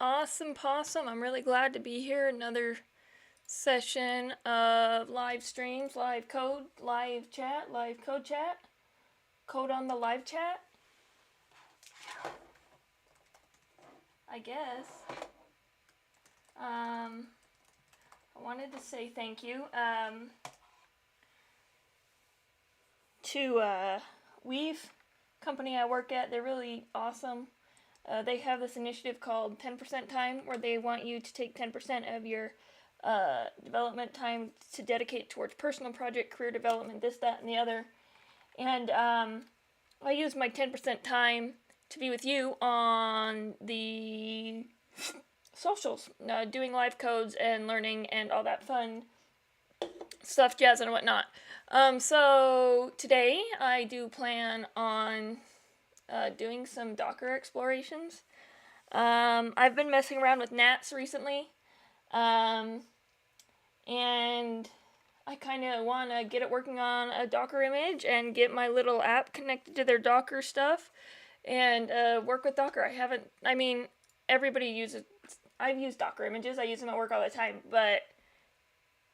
Awesome possum. I'm really glad to be here. Another session of live streams, live code, live chat, live code chat, code on the live chat, I guess. I wanted to say thank you to Weave, company I work at. They're really awesome. They have this initiative called 10% Time, where they want you to take 10% of your development time to dedicate towards personal project, career development, this, that, and the other. And I use my 10% time to be with you on the socials, doing live codes and learning and all that fun stuff, jazz and whatnot. So today I do plan on doing some Docker explorations. I've been messing around with Nats recently, and I kind of want to get it working on a Docker image and get my little app connected to their Docker stuff and work with Docker. Everybody uses, I've used Docker images, I use them at work all the time, but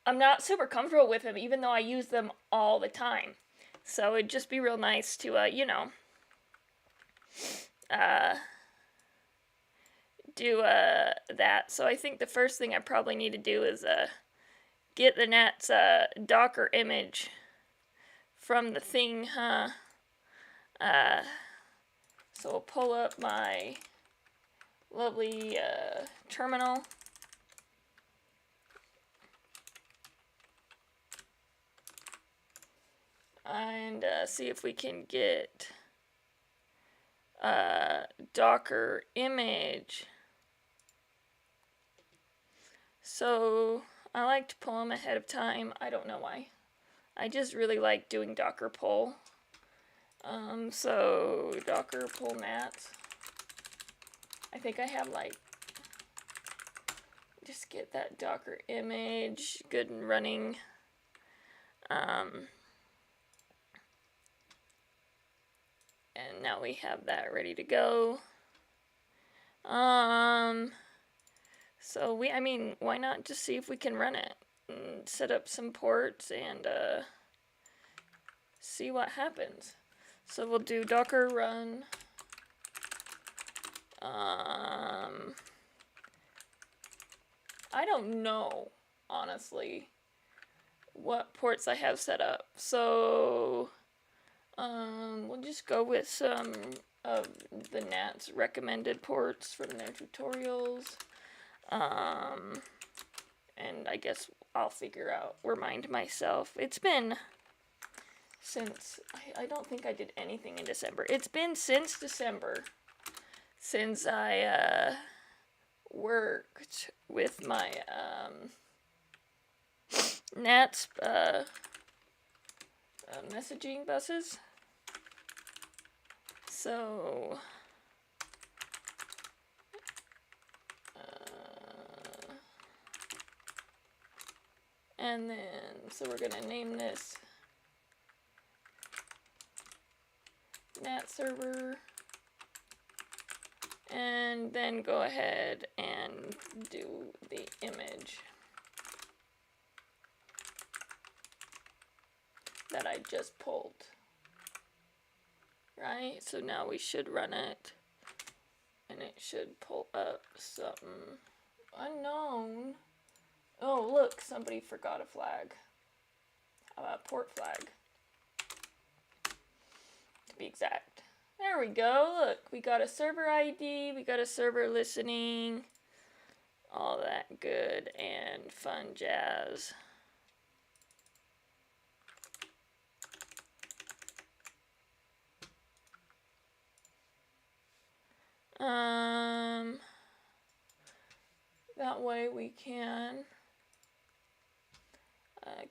I'm not super comfortable with them even though I use them all the time. So it'd just be real nice to, do that. So I think the first thing I probably need to do is get the Nats Docker image from the thing, huh? So I'll pull up my lovely terminal. And see if we can get Docker image. So I like to pull them ahead of time. I don't know why. I just really like doing Docker pull. So Docker pull Nats. I think I have just get that Docker image good and running. And now we have that ready to go. So why not just see if we can run it and set up some ports and see what happens. So we'll do Docker run. I don't know, honestly, what ports I have set up. So we'll just go with some of the Nats recommended ports from their tutorials. And I guess I'll remind myself. It's been since, I don't think I did anything in December. It's been since December since I worked with my Nats messaging buses. So and then so we're gonna name this Nat server, and then go ahead and do the image that I just pulled. Right, so now we should run it, and it should pull up something unknown. Oh, look, somebody forgot a flag. A port flag, to be exact. There we go, look, we got a server ID, we got a server listening, all that good and fun jazz. That way we can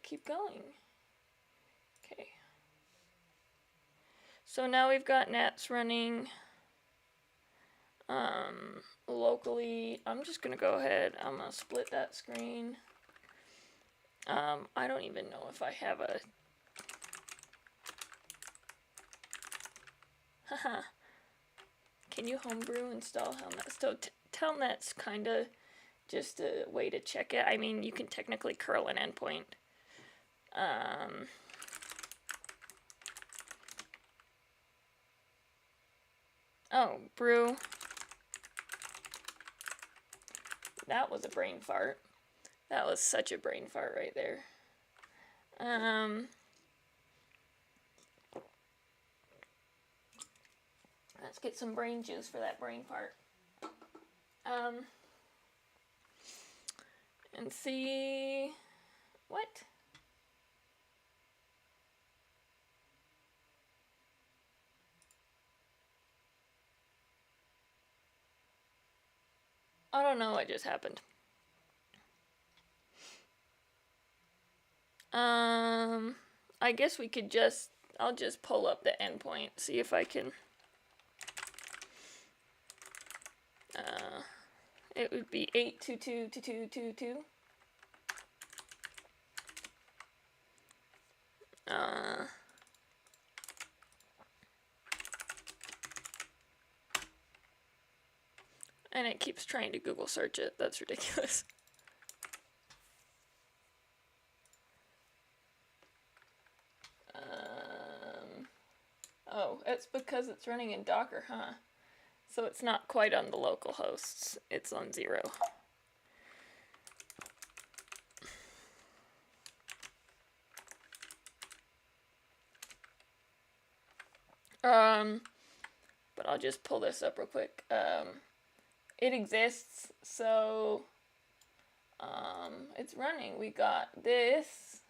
keep going. Okay. So now we've got Nats running locally. I'm just gonna go ahead. I'm gonna split that screen. I don't even know if I have a. Haha. Can you homebrew install Telnet? So Telnet's kind of just a way to check it. I mean, you can technically curl an endpoint. Oh, brew. That was a brain fart. That was such a brain fart right there. Let's get some brain juice for that brain fart. And see what? I don't know what just happened. I guess we could I'll just pull up the endpoint, see if I can. It would be 8222222. And it keeps trying to Google search it. That's ridiculous. Oh, it's because it's running in Docker, huh? So it's not quite on the local hosts. It's on 0. But I'll just pull this up real quick. It exists, so it's running. We got this.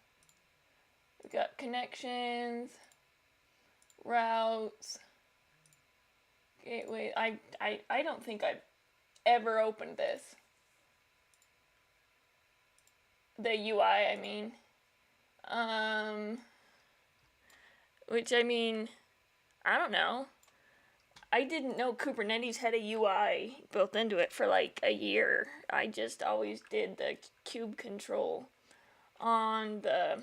We got connections, routes, gateway. I don't think I've ever opened this. The UI, I mean. Which, I mean, I don't know. I didn't know Kubernetes had a UI built into it for like a year. I just always did the kube control on the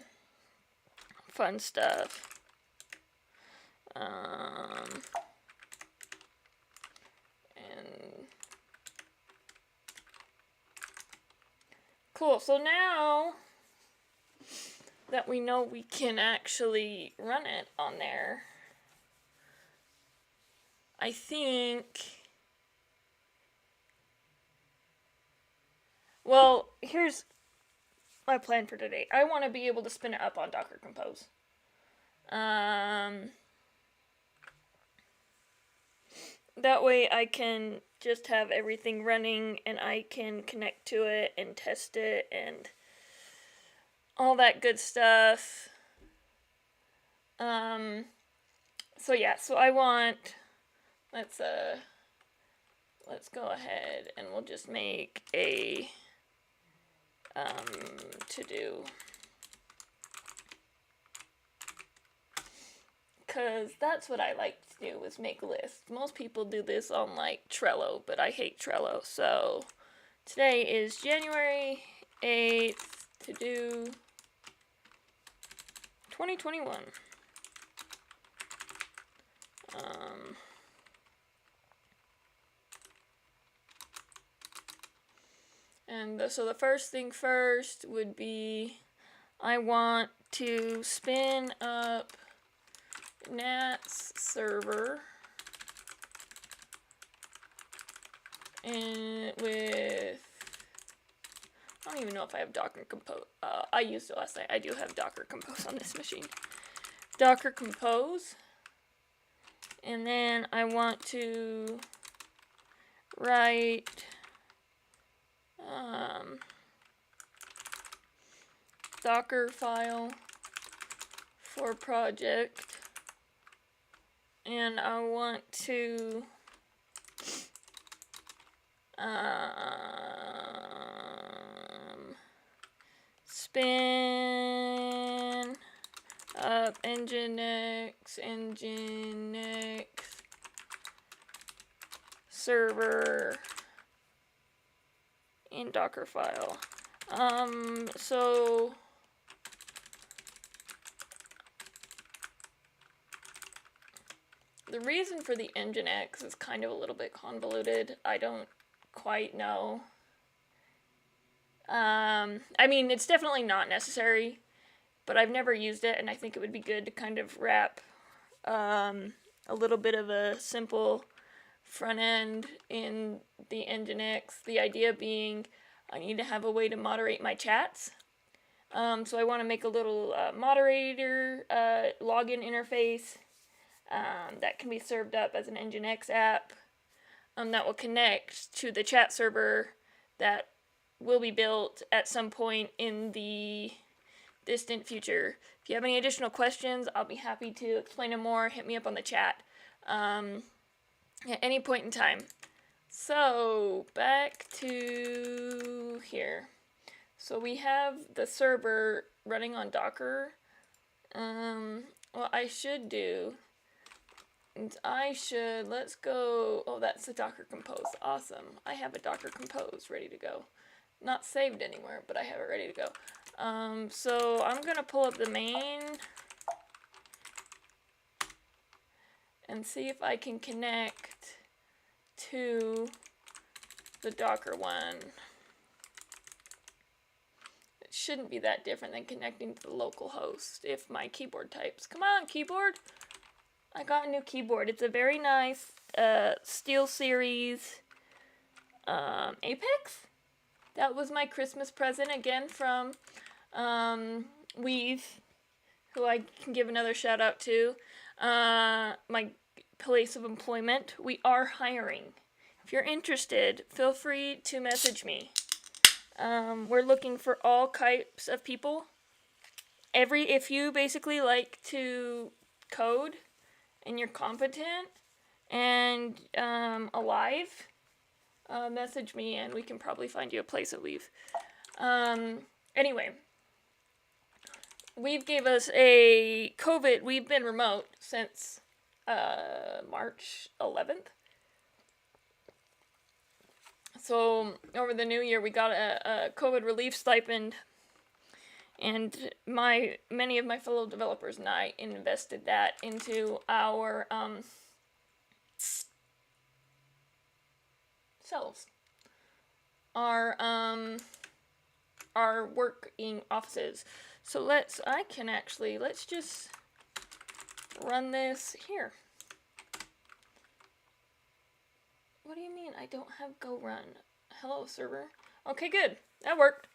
fun stuff. And cool. So now that we know we can actually run it on there, I think, well, here's my plan for today. I want to be able to spin it up on Docker Compose. That way I can just have everything running and I can connect to it and test it and all that good stuff. So yeah, so I want, let's go ahead and we'll just make a to-do. Because that's what I like to do, is make lists. Most people do this on like Trello, but I hate Trello. So today is January 8th, to-do 2021. And so the first thing first would be, I want to spin up NATS server and with, I don't even know if I have Docker Compose. I used it last night. I do have Docker Compose on this machine. Docker Compose. And then I want to write Docker file for project, and I want to spin up Nginx server in Docker file. So the reason for the Nginx is kind of a little bit convoluted. I don't quite know. I mean, it's definitely not necessary, but I've never used it, and I think it would be good to kind of wrap a little bit of a simple front end in the Nginx. The idea being I need to have a way to moderate my chats. So I want to make a little moderator login interface that can be served up as an Nginx app that will connect to the chat server that will be built at some point in the distant future. If you have any additional questions, I'll be happy to explain them more. Hit me up on the chat at any point in time. So, back to here. So we have the server running on Docker. What I should do is let's go, oh, that's the Docker Compose. Awesome. I have a Docker Compose ready to go. Not saved anywhere, but I have it ready to go. So I'm going to pull up the main and see if I can connect to the Docker one. It shouldn't be that different than connecting to the local host if my keyboard types. Come on, keyboard! I got a new keyboard. It's a very nice SteelSeries Apex. That was my Christmas present again from Weave, who I can give another shout out to. My place of employment. We are hiring. If you're interested, feel free to message me. We're looking for all types of people. If you basically like to code and you're competent and alive, message me and we can probably find you a place at Weave. Anyway, Weave gave us a COVID. We've been remote since March 11th. So over the new year, we got a COVID relief stipend, and many of my fellow developers and I invested that into our selves, our working offices. So let's just run this here. What do you mean I don't have Go Run? Hello, server. Okay, good. That worked.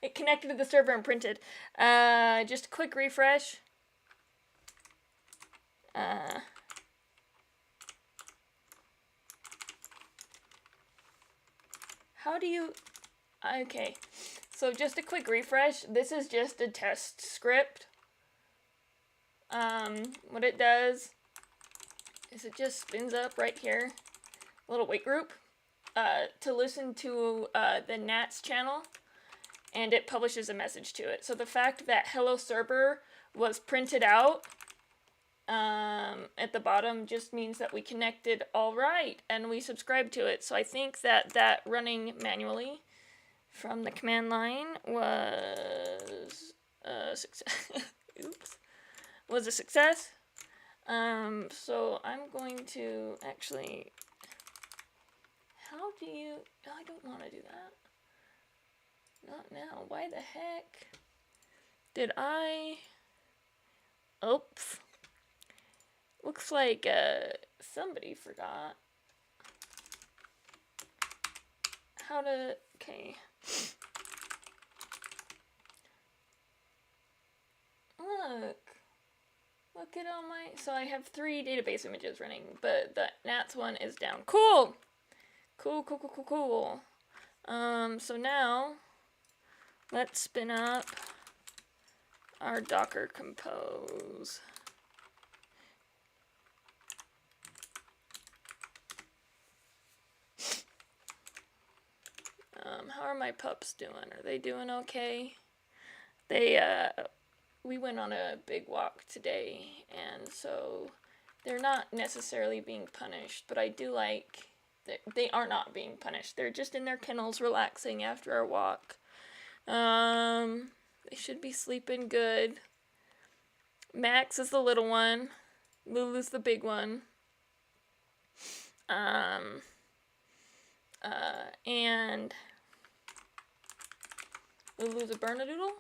It connected to the server and printed. Just a quick refresh. How do you... Okay. So just a quick refresh. This is just a test script. What it does is it just spins up right here, a little wait group, to listen to the Nats channel, and it publishes a message to it. So the fact that Hello Server was printed out at the bottom just means that we connected all right, and we subscribed to it. So I think that running manually from the command line was a success. Oops. Was a success. So I'm going to actually, I don't want to do that. Not now. Why the heck did I, oops. Looks like, somebody forgot how to, okay. Look at all my... So I have 3 database images running, but the Nats one is down. Cool! Cool. So now, let's spin up our Docker Compose. How are my pups doing? Are they doing okay? We went on a big walk today, and so they're not necessarily being punished, but I do like that they are not being punished. They're just in their kennels relaxing after our walk. They should be sleeping good. Max is the little one. Lulu's the big one. And Lulu's a Bernedoodle.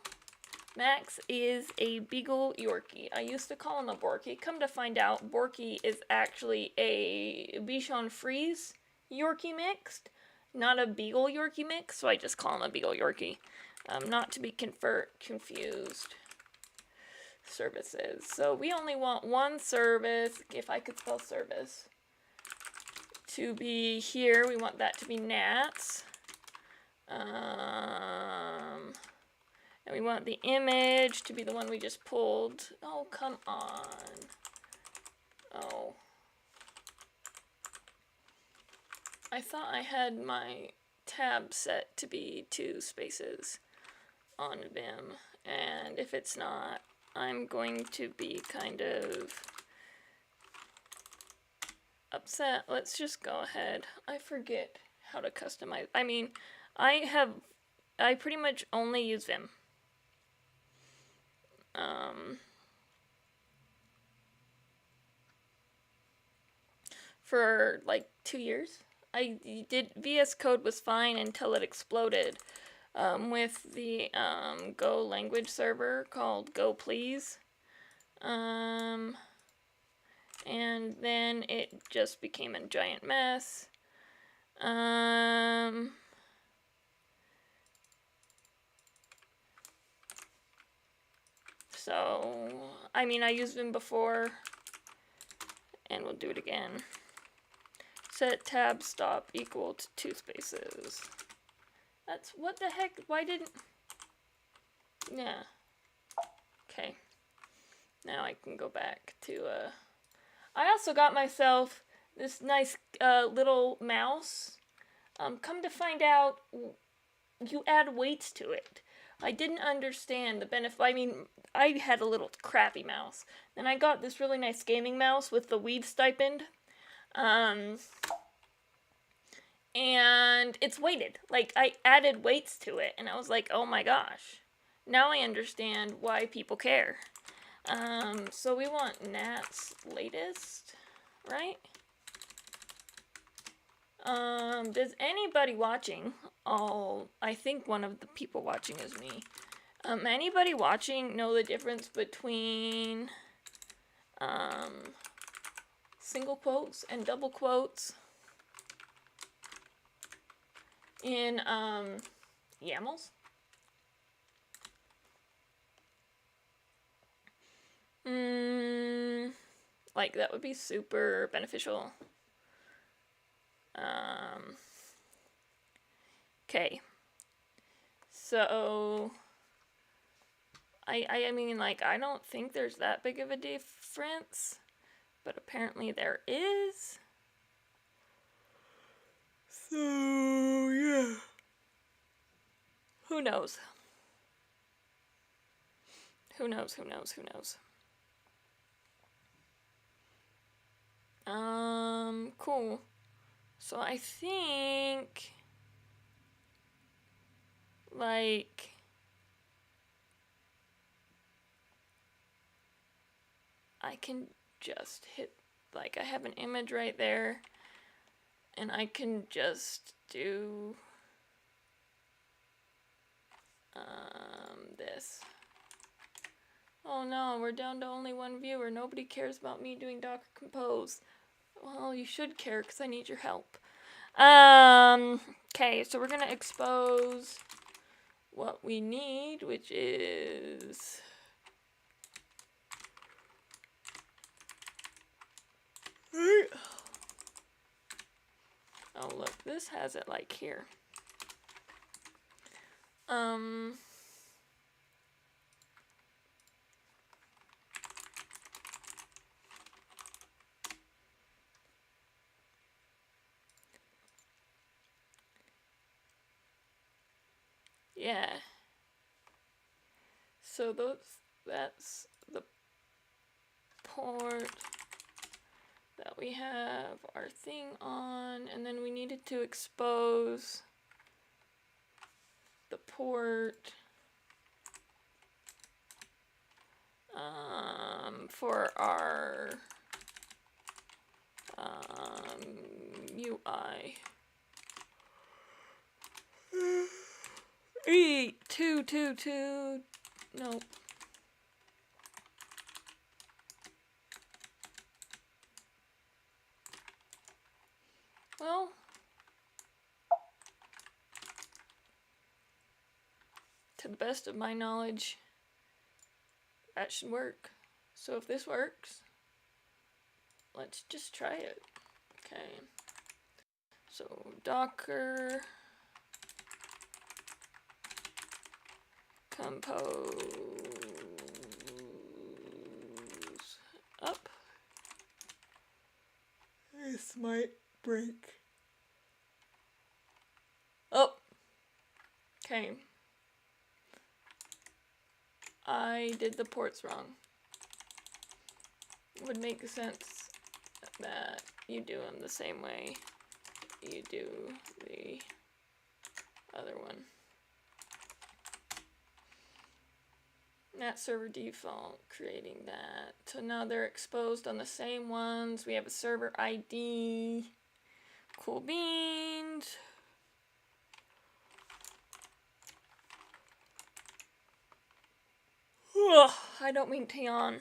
Max is a Beagle Yorkie. I used to call him a Borky. Come to find out, Borky is actually a Bichon Frise Yorkie mixed, not a Beagle Yorkie mix, so I just call him a Beagle Yorkie. Not to be confused. Services. So we only want one service, if I could spell service, to be here. We want that to be Nats. And we want the image to be the one we just pulled. Oh, come on. Oh. I thought I had my tab set to be 2 spaces on Vim. And if it's not, I'm going to be kind of upset. Let's just go ahead. I forget how to customize. I mean, I pretty much only use Vim. For like 2 years. I did VS Code was fine until it exploded with the Go language server called Go Please. And then it just became a giant mess. So, I mean, I used Vim before, and we'll do it again. Set tab stop equal to 2 spaces. That's, what the heck, why didn't, yeah. Okay, now I can go back to, I also got myself this nice little mouse. Come to find out, you add weights to it. I didn't understand the benefit. I mean, I had a little crappy mouse. Then I got this really nice gaming mouse with the Weave stipend. And it's weighted. Like, I added weights to it, and I was like, oh my gosh. Now I understand why people care. So we want Nat's latest, right? Does anybody watching, I think one of the people watching is me. Anybody watching know the difference between, single quotes and double quotes in, YAMLs? Like, that would be super beneficial. Okay. So, I mean, like, I don't think there's that big of a difference, but apparently there is. So, yeah. Who knows? Who knows? Cool. So I think, like, I can just hit, like, I have an image right there, and I can just do, this. Oh no, we're down to only 1 viewer. Nobody cares about me doing Docker Compose. Well, you should care, because I need your help. Okay, so we're going to expose what we need, which is... Oh, look, this has it, like, here. Yeah. So that's the port that we have our thing on, and then we needed to expose the port for our UI. 222. Nope. Well, to the best of my knowledge, that should work. So if this works, let's just try it. Okay. So Docker compose up. This might break. Oh. Okay. I did the ports wrong. It would make sense that you do them the same way you do the other one. NAT server default, creating that. So now they're exposed on the same ones. We have a server ID. Cool beans. Ugh, I don't mean to yawn.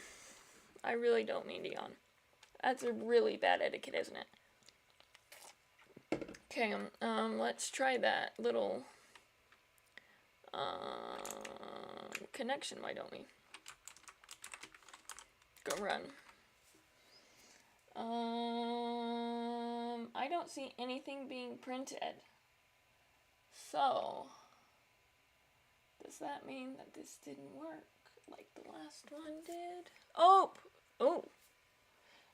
I really don't mean to yawn. That's a really bad etiquette, isn't it? Okay, let's try that little connection, why don't we? Go run. I don't see anything being printed. So, does that mean that this didn't work like the last one did? Oh!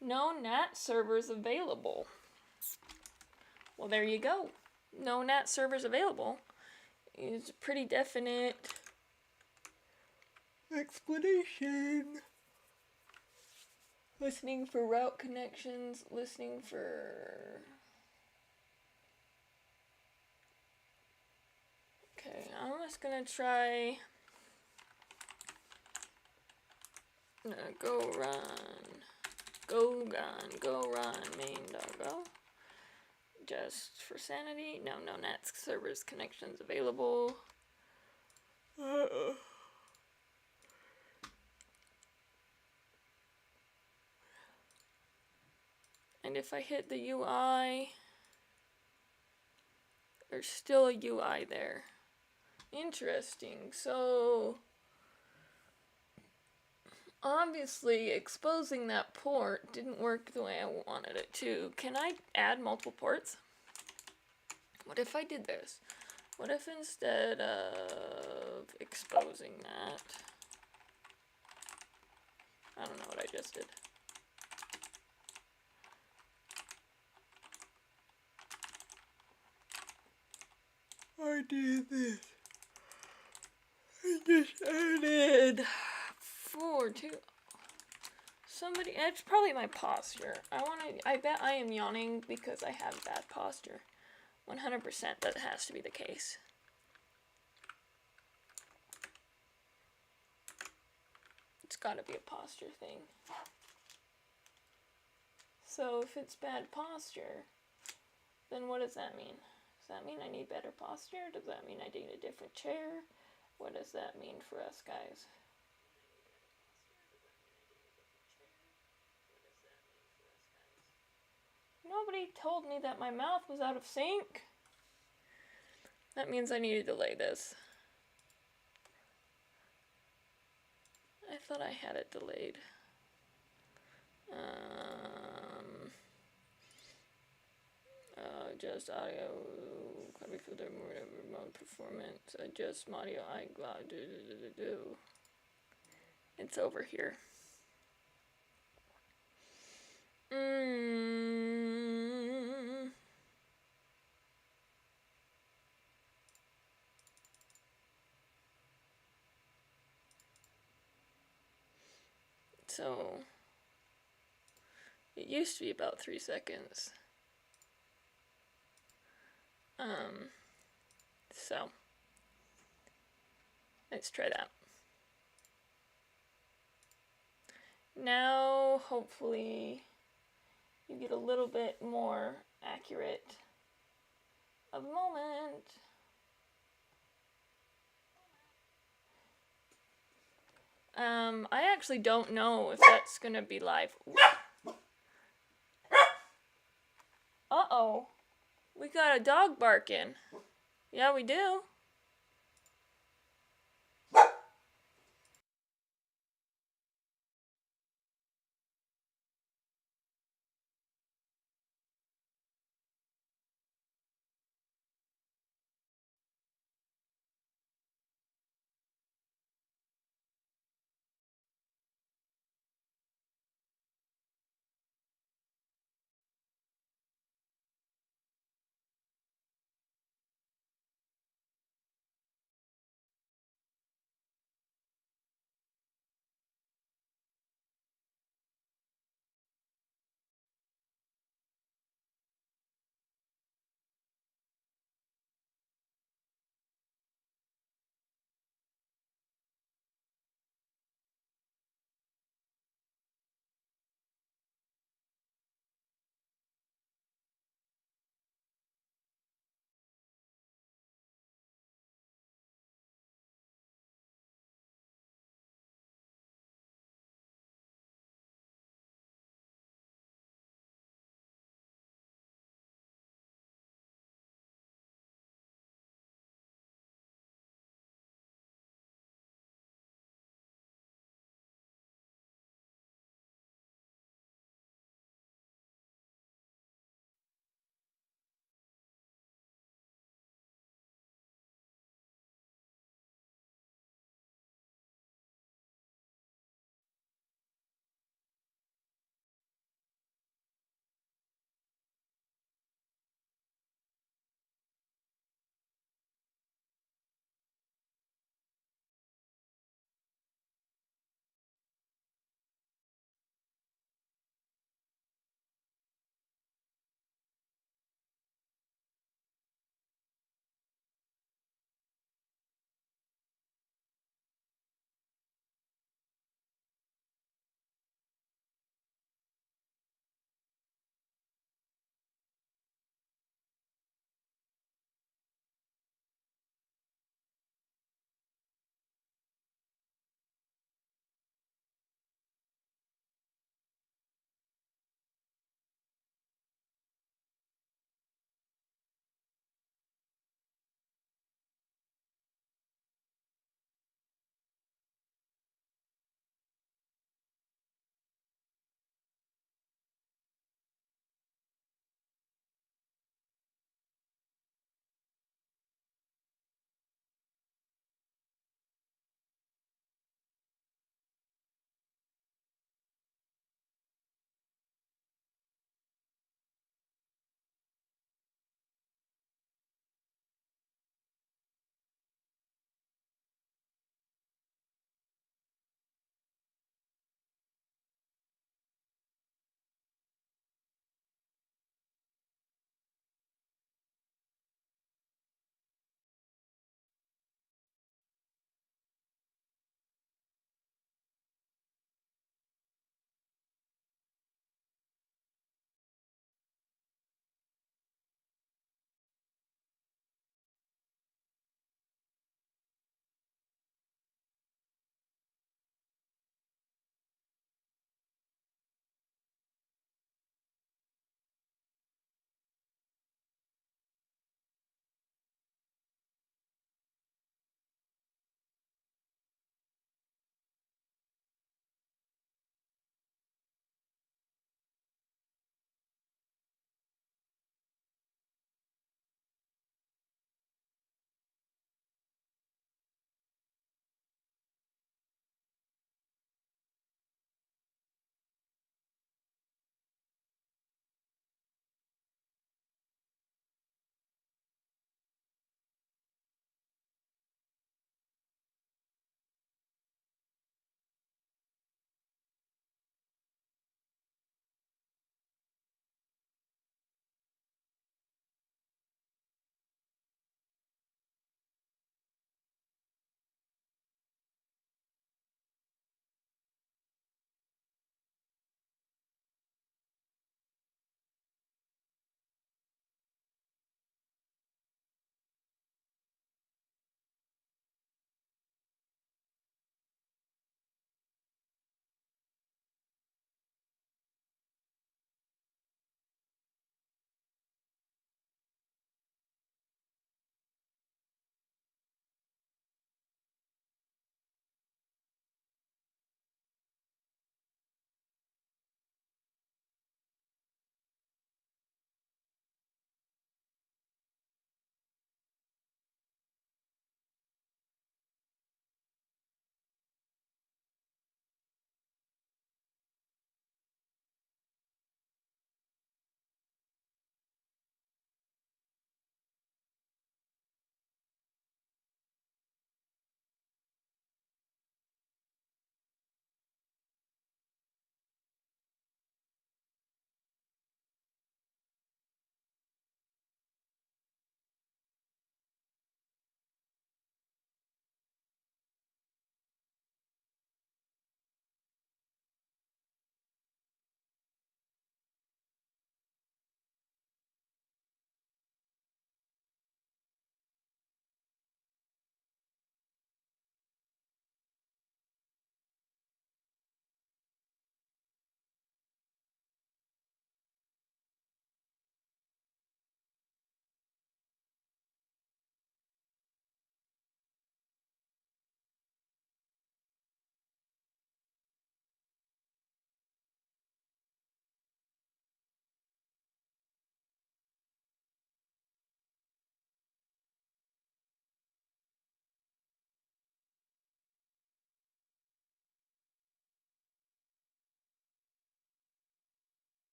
No NAT servers available. Well, there you go. No NAT servers available is a pretty definite explanation. Listening for route connections, listening for... Okay, I'm just gonna try... go run, go run, main.go. Just for sanity. No NAT servers connections available. And if I hit the UI, there's still a UI there. Interesting. So obviously exposing that port didn't work the way I wanted it to. Can I add multiple ports? What if I did this? What if instead of exposing that, I don't know what I just did. I did this. I just added 4, 2. Somebody, it's probably my posture. I bet I am yawning because I have bad posture. 100% that has to be the case. It's gotta be a posture thing. So if it's bad posture, then what does that mean? Does that mean I need better posture? Does that mean I need a different chair? What does that mean for us guys? Nobody told me that my mouth was out of sync. That means I need to delay this. I thought I had it delayed. Adjust audio, copy filter, remote performance, adjust audio, It's over here. So, it used to be about 3 seconds. So, let's try that. Now, hopefully, you get a little bit more accurate of a moment. I actually don't know if that's gonna be live. Uh-oh. We got a dog barking. Yeah, we do.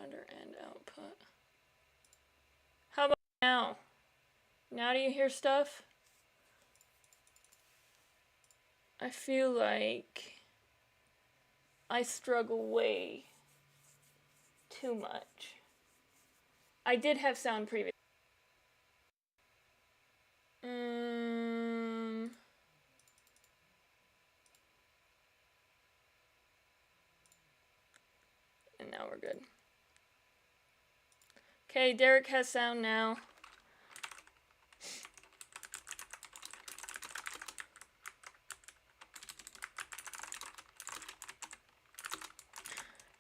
monitor and output. How about now? Now do you hear stuff? I feel like I struggle way too much. I did have sound previously. And now we're good. Okay, Derek has sound now.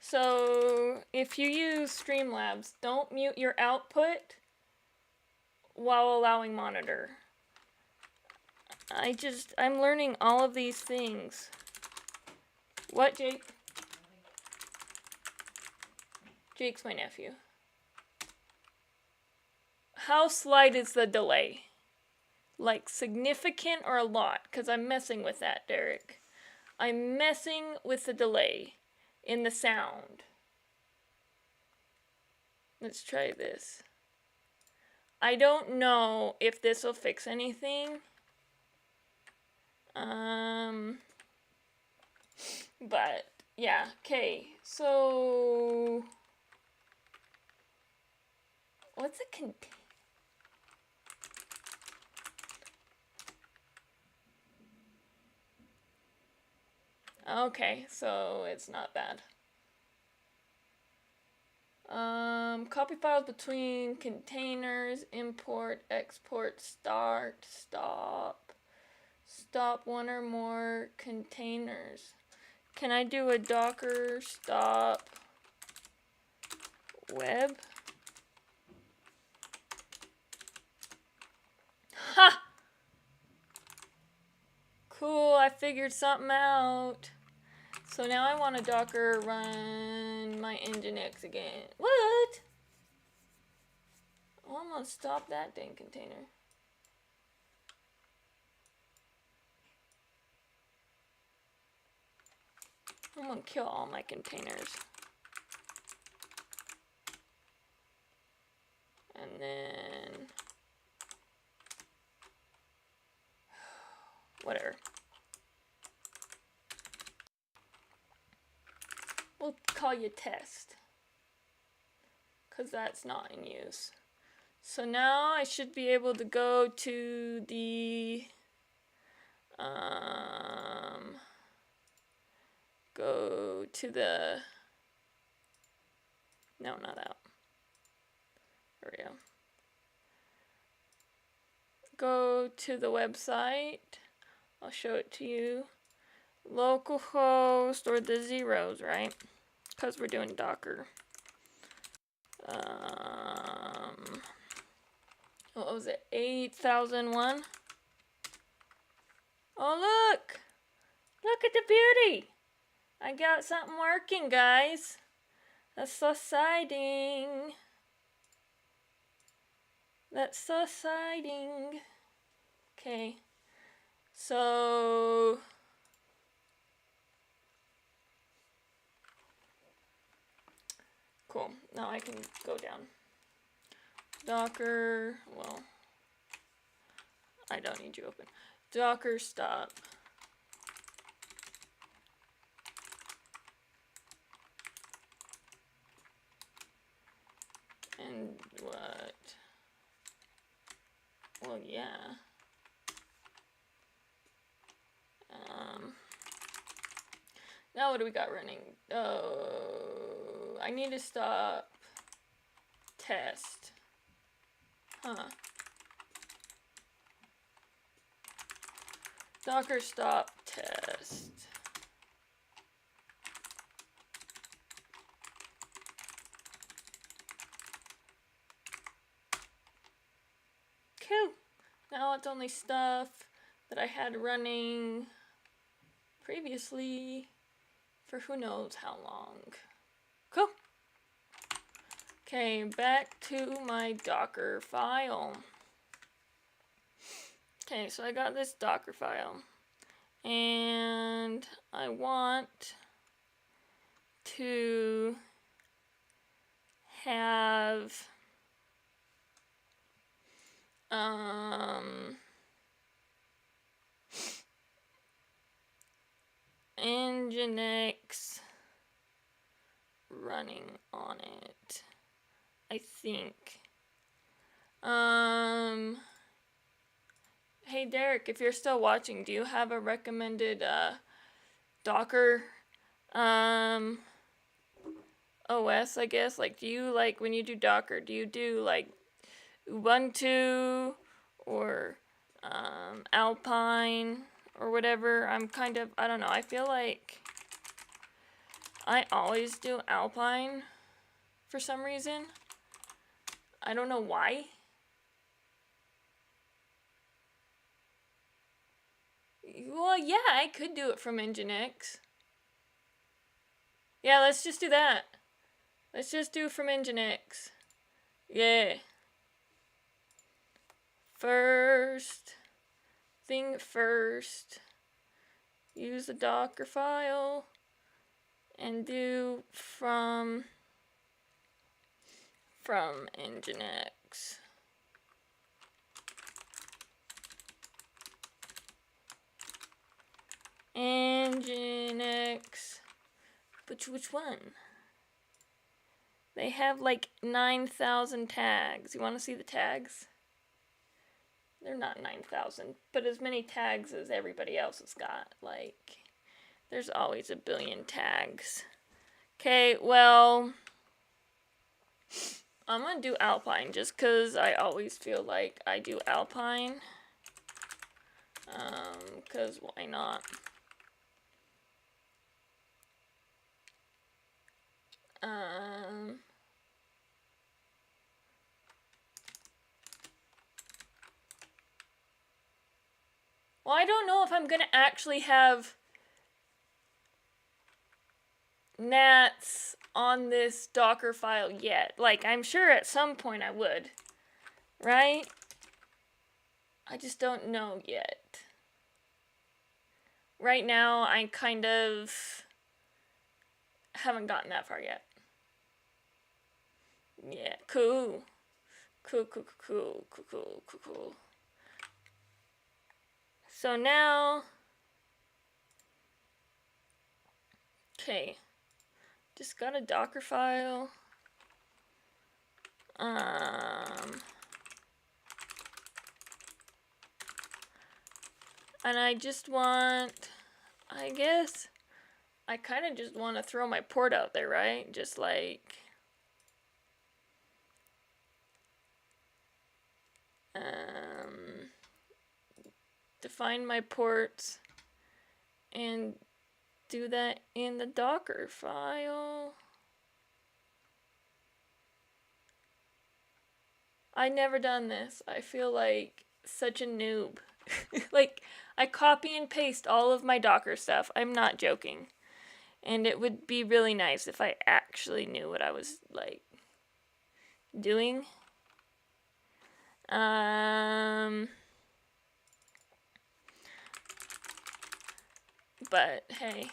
So if you use Streamlabs, don't mute your output while allowing monitor. I'm learning all of these things. What, Jake? Jake's my nephew. How slight is the delay? Like significant or a lot? Because I'm messing with that, Derek. I'm messing with the delay in the sound. Let's try this. I don't know if this will fix anything. But yeah, okay. So what's a container? Okay, so it's not bad. Copy files between containers, import, export, start, stop one or more containers. Can I do a Docker stop web? Ha! Cool, I figured something out. So now I want a Docker run my Nginx again. What? Oh, I'm gonna stop that dang container. I'm gonna kill all my containers. And then whatever. We'll call you test, because that's not in use. So now I should be able to go to the no, not out. There we go. Go to the website. I'll show it to you. Localhost or the zeros, right? Because we're doing Docker. What was it? 8001? Oh, look! Look at the beauty! I got something working, guys. That's so exciting. That's so exciting. Okay. So cool. Now I can go down. Docker, well, I don't need you open. Docker stop. And what? Well, yeah. Now what do we got running? Oh, I need to stop test. Huh. Docker stop test. Cool. Now it's only stuff that I had running previously for who knows how long. Cool. Okay, back to my Docker file. Okay, so I got this Docker file, and I want to have Nginx running on it, I think. Hey Derek, if you're still watching, do you have a recommended Docker OS, I guess? Like, do you, like, when you do Docker, do you do like Ubuntu or Alpine or whatever? I don't know, I feel like I always do Alpine for some reason. I don't know why. Well, yeah, I could do it from Nginx. Yeah, let's just do that. Let's just do it from Nginx. Yeah. First thing first. Use the Docker file and do from Nginx. Nginx. Which one? They have like 9,000 tags. You want to see the tags? They're not 9,000, but as many tags as everybody else has got. Like, there's always a billion tags. Okay, well, I'm gonna do Alpine just because I always feel like I do Alpine. Because why not? Well, I don't know if I'm gonna actually have nats on this Docker file yet. Like, I'm sure at some point I would, right? I just don't know yet. Right now, I kind of haven't gotten that far yet. Yeah, cool. Cool. So now, okay, just got a Docker file. And I just want, I guess, I kind of just want to throw my port out there, right? Just like, define my ports and do that in the Docker file. I never done this. I feel like such a noob. Like, I copy and paste all of my Docker stuff. I'm not joking. And it would be really nice if I actually knew what I was, like, doing. But, hey.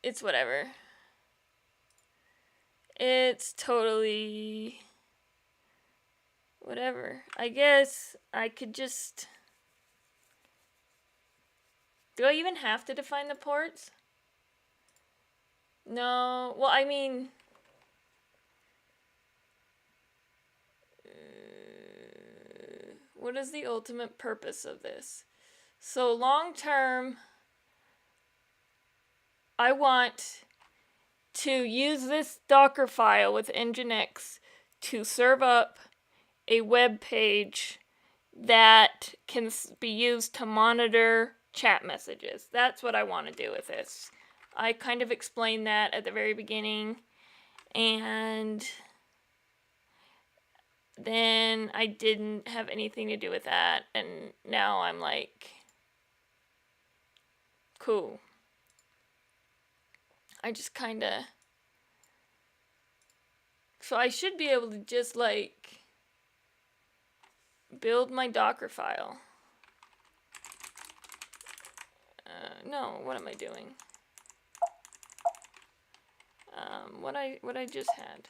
It's whatever. It's totally whatever. I guess I could just... Do I even have to define the ports? No. Well, I mean... what is the ultimate purpose of this? So long term, I want to use this Docker file with Nginx to serve up a web page that can be used to monitor chat messages. That's what I want to do with this. I kind of explained that at the very beginning, and then I didn't have anything to do with that, and now I'm like, cool. I just kind of... So I should be able to just, like, build my Docker file. No, what am I doing? what I just had.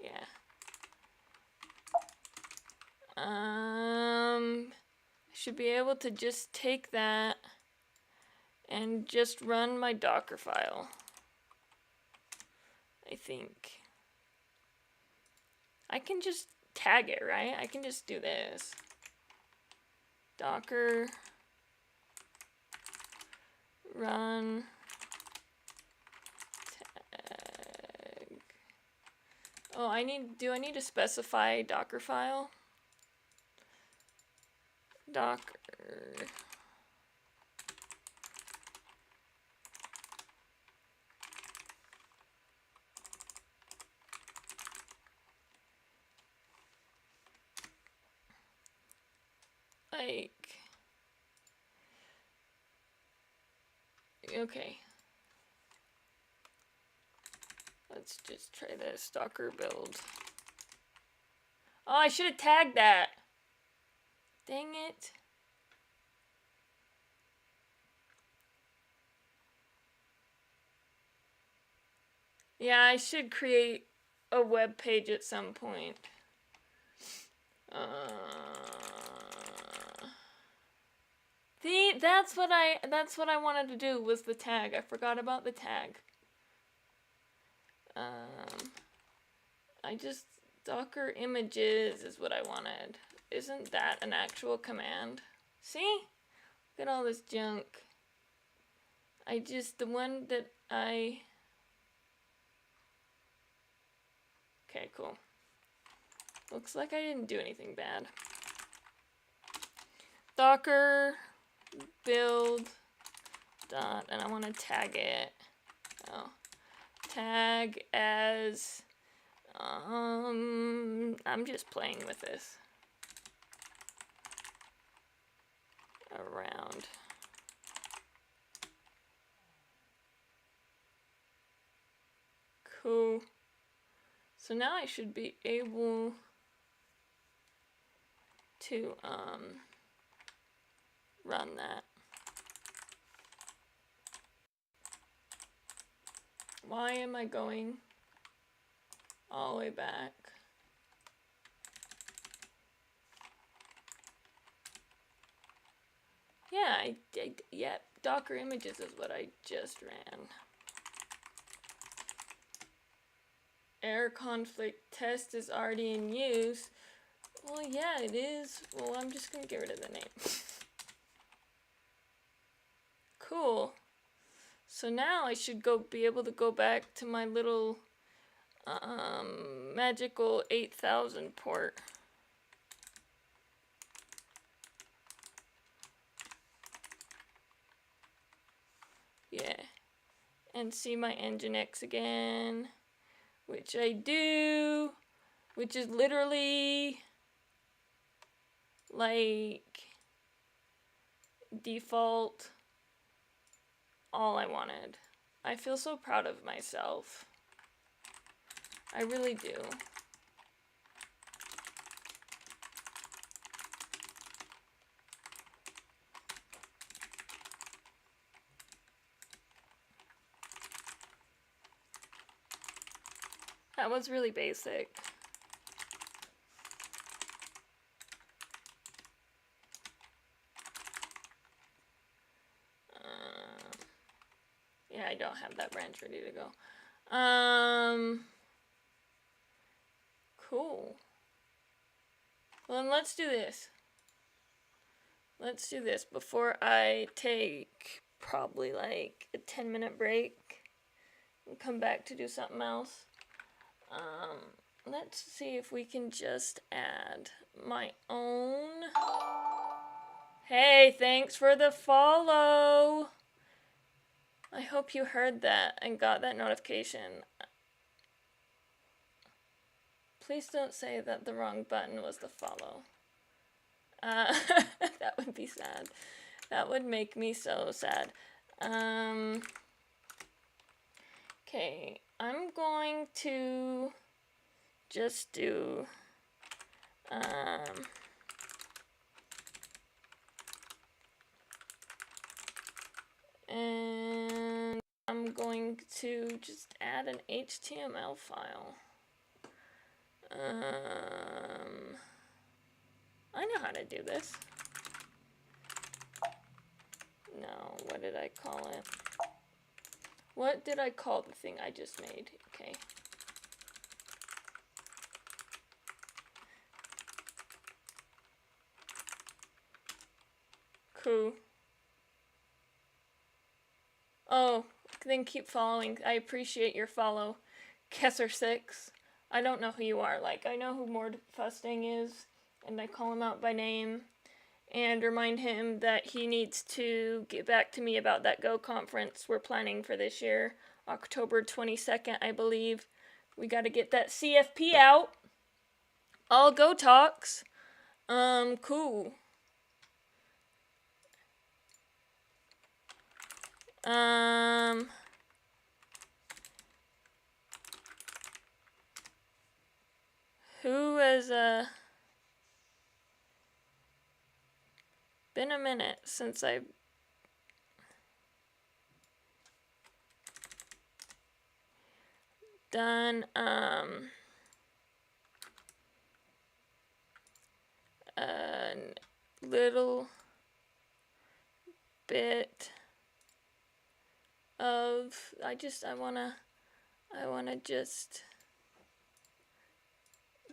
Yeah. I should be able to just take that and just run my Docker file. I think. I can just tag it, right? I can just do this. Docker run tag. Oh, do I need to specify Docker file? Docker. Like, okay. Let's just try this. Docker build. Oh, I should have tagged that. Dang it. Yeah, I should create a web page at some point. See, that's what I wanted to do, was the tag. I forgot about the tag. Docker images is what I wanted. Isn't that an actual command? See? Look at all this junk. The one that I... Okay, cool. Looks like I didn't do anything bad. Docker build dot, and I want to tag it. Oh, tag as I'm just playing with this around. Cool. So now I should be able to run that. Why am I going all the way back? Yeah, yeah, Docker images is what I just ran. Error conflict test is already in use. Well, yeah, it is. Well, I'm just gonna get rid of the name. Cool. So now I should be able to go back to my little magical 8000 port. Yeah. And see my Nginx again, which I do, which is literally like default all I wanted. I feel so proud of myself. I really do. That was really basic. Yeah, I don't have that branch ready to go. Cool. Well, then let's do this. Let's do this before I take probably like a 10-minute break and come back to do something else. Let's see if we can just add my own. Hey, thanks for the follow. I hope you heard that and got that notification. Please don't say that the wrong button was the follow. That would be sad. That would make me so sad. Okay, I'm going to just do and I'm going to just add an HTML file. I know how to do this. No, what did I call it? What did I call the thing I just made? Okay. Cool. Oh, then keep following. I appreciate your follow. Kesser6. I don't know who you are. Like, I know who Mord Fusting is, and I call him out by name. And remind him that he needs to get back to me about that Go conference we're planning for this year. October 22nd, I believe. We got to get that CFP out. All Go talks. Cool. Who has, been a minute since I've done, a little bit of, I wanna just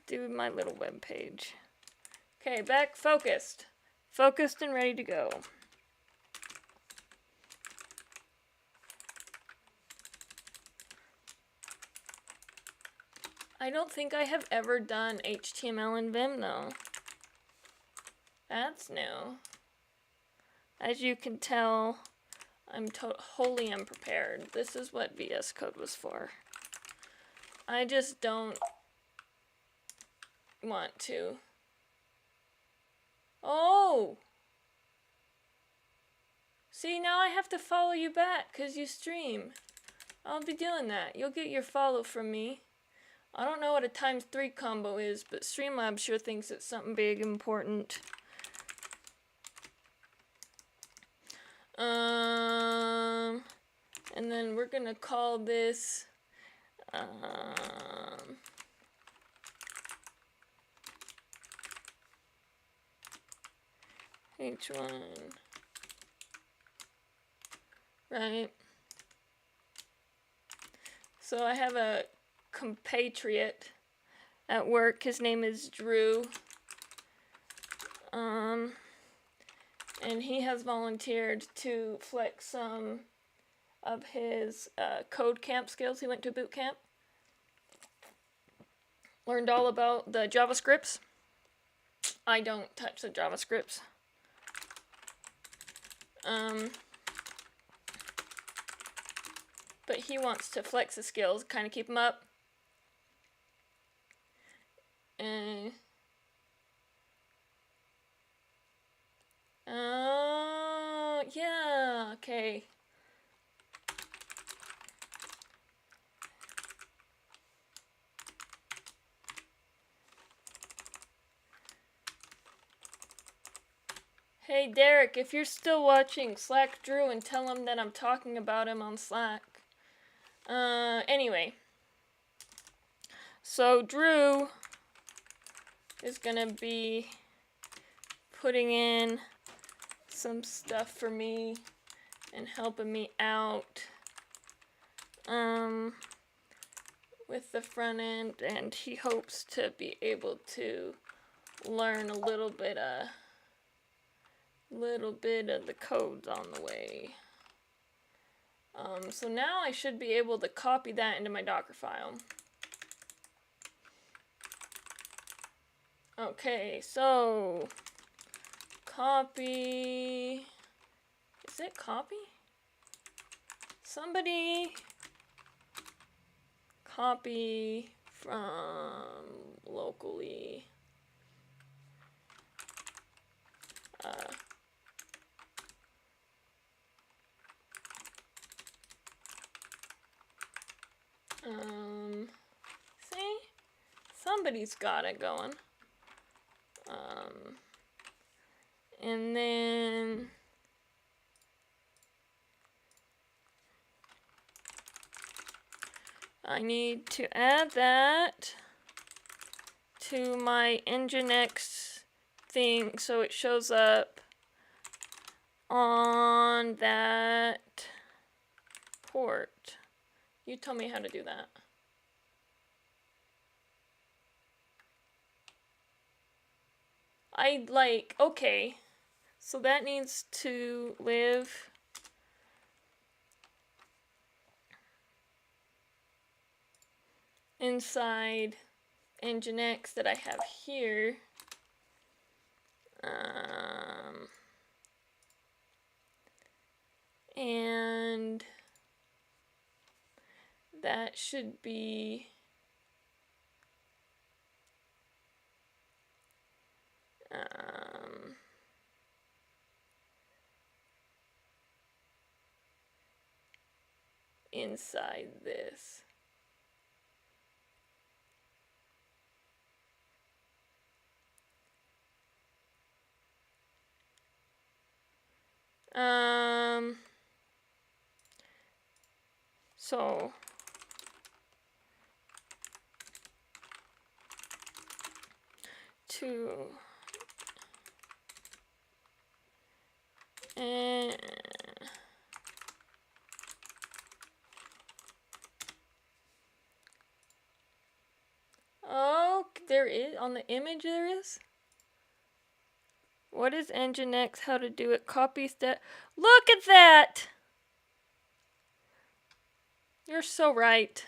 do my little web page. Okay, back focused. Focused and ready to go. I don't think I have ever done HTML in Vim though. That's new. As you can tell, I'm wholly unprepared. This is what VS Code was for. I just don't want to. Oh! See, now I have to follow you back because you stream. I'll be doing that. You'll get your follow from me. I don't know what a ×3 combo is, but Streamlabs sure thinks it's something big and important. And then we're gonna call this H1, right? So I have a compatriot at work. His name is Drew. And he has volunteered to flex some of his code camp skills. He went to boot camp. Learned all about the JavaScripts. I don't touch the JavaScripts. But he wants to flex his skills, kind of keep them up. Yeah, okay. Hey Derek, if you're still watching, Slack Drew and tell him that I'm talking about him on Slack. Anyway. So Drew is gonna be putting in some stuff for me and helping me out with the front end, and he hopes to be able to learn a little bit of the codes on the way. So now I should be able to copy that into my Docker file. Okay, so copy. Is it copy? Somebody copy from locally. See? Somebody's got it going. And then I need to add that to my Nginx thing so it shows up on that port. You tell me how to do that. Okay, so that needs to live inside Nginx that I have here. And that should be inside this. So oh, there is, on the image there is? What is Nginx? How to do it? Copy step. Look at that! You're so right.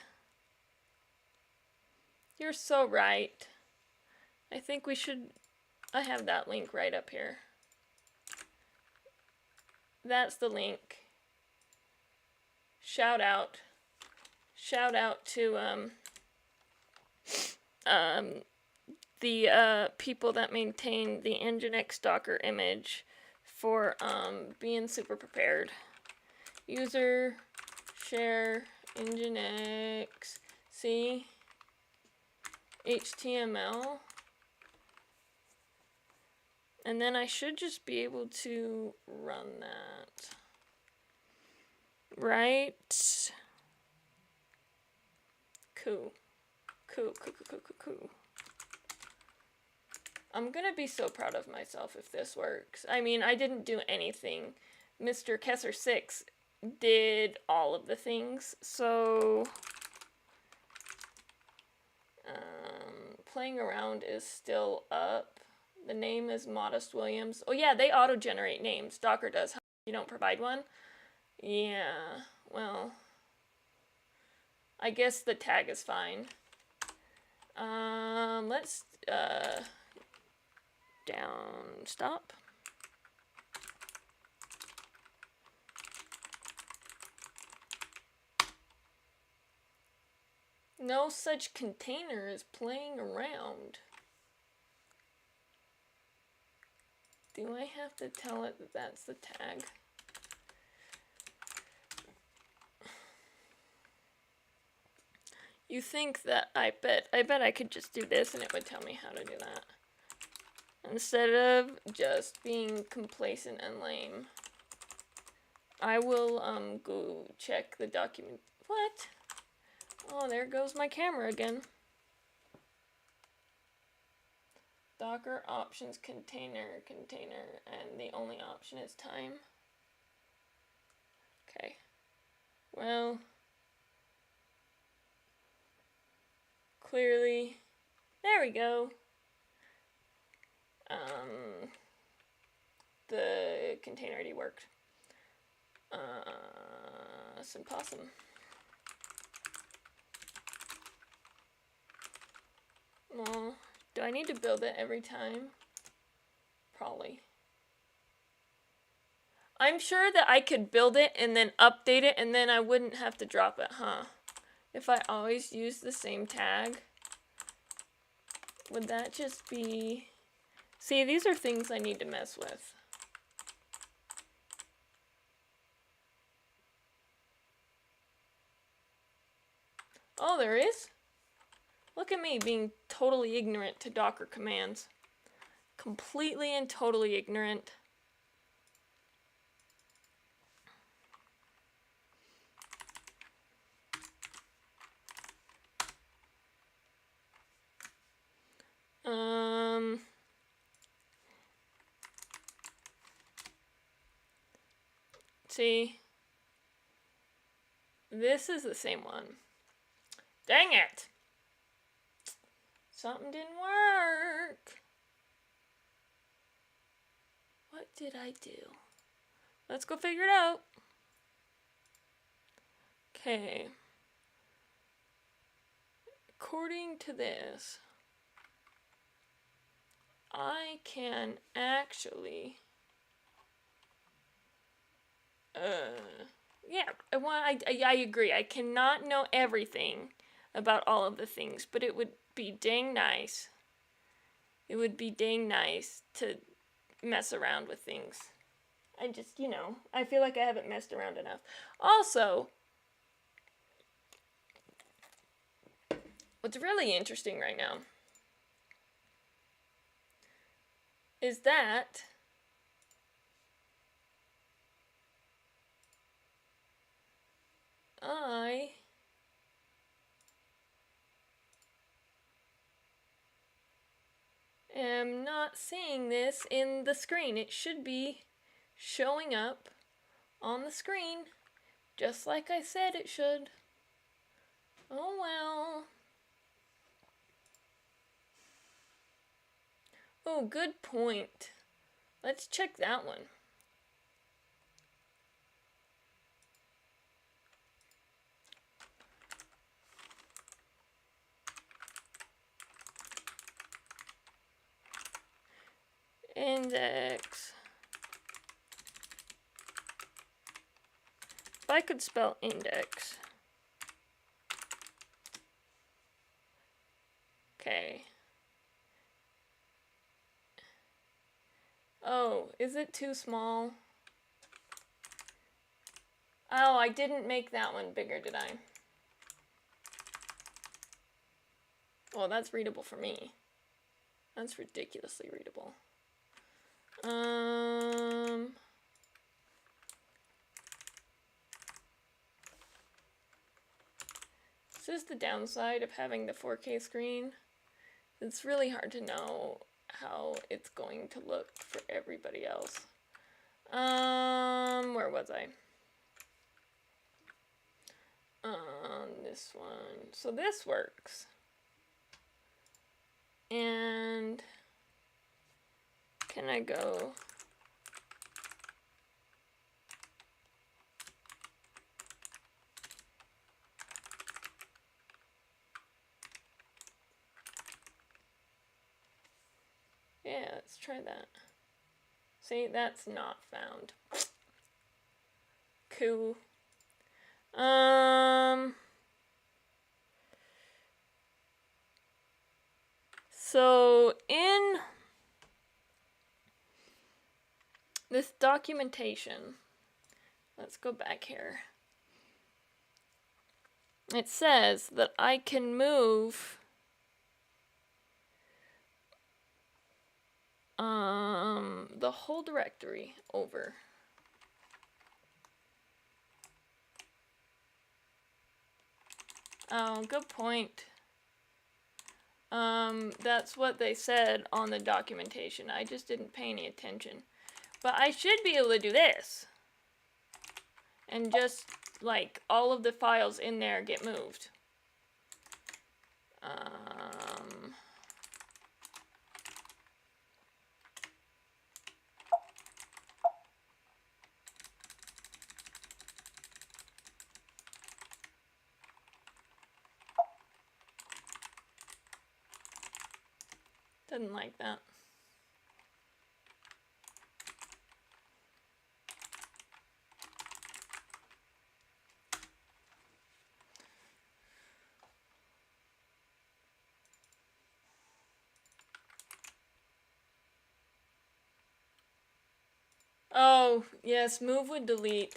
You're so right. I think we should, I have that link right up here. That's the link. Shout out. Shout out to the people that maintain the Nginx Docker image for being super prepared. User share Nginx. See? HTML. And then I should just be able to run that. Right? Cool. Cool. I'm gonna be so proud of myself if this works. I mean, I didn't do anything. Mr. Kessler 6 did all of the things, so playing around is still up. The name is Modest Williams. Oh yeah, they auto-generate names. Docker does. You don't provide one? Yeah, well, I guess the tag is fine. Let's stop. No such container is playing around. Do I have to tell it that that's the tag? You think that I bet I could just do this and it would tell me how to do that. Instead of just being complacent and lame. I will go check the document. What? Oh, there goes my camera again. Docker options container, and the only option is time. Okay. Well, clearly, there we go. The container already worked. Some possum. Well, do I need to build it every time? Probably. I'm sure that I could build it and then update it and then I wouldn't have to drop it, huh? If I always use the same tag, would that just be... See, these are things I need to mess with. Oh, there is? Look at me being totally ignorant to Docker commands. Completely and totally ignorant. See? This is the same one. Dang it! Something didn't work. What did I do? Let's go figure it out. Okay. According to this, I can actually, yeah, I agree. I cannot know everything about all of the things, but it would be dang nice. It would be dang nice to mess around with things. I just, I feel like I haven't messed around enough. Also, what's really interesting right now is that I am not seeing this in the screen. It should be showing up on the screen, just like I said it should. Oh well. Oh, good point. Let's check that one. Index. If I could spell index. Okay. Oh, is it too small? Oh, I didn't make that one bigger, did I? Well, that's readable for me. That's ridiculously readable. This is the downside of having the 4K screen. It's really hard to know how it's going to look for everybody else. Where was I? This one. So this works. And can I go? Yeah, let's try that. See, that's not found. Cool. So in this documentation, let's go back here. It says that I can move the whole directory over. Oh, good point. That's what they said on the documentation. I just didn't pay any attention. But I should be able to do this. And just, like, all of the files in there get moved. Didn't like that. Oh, yes, move would delete.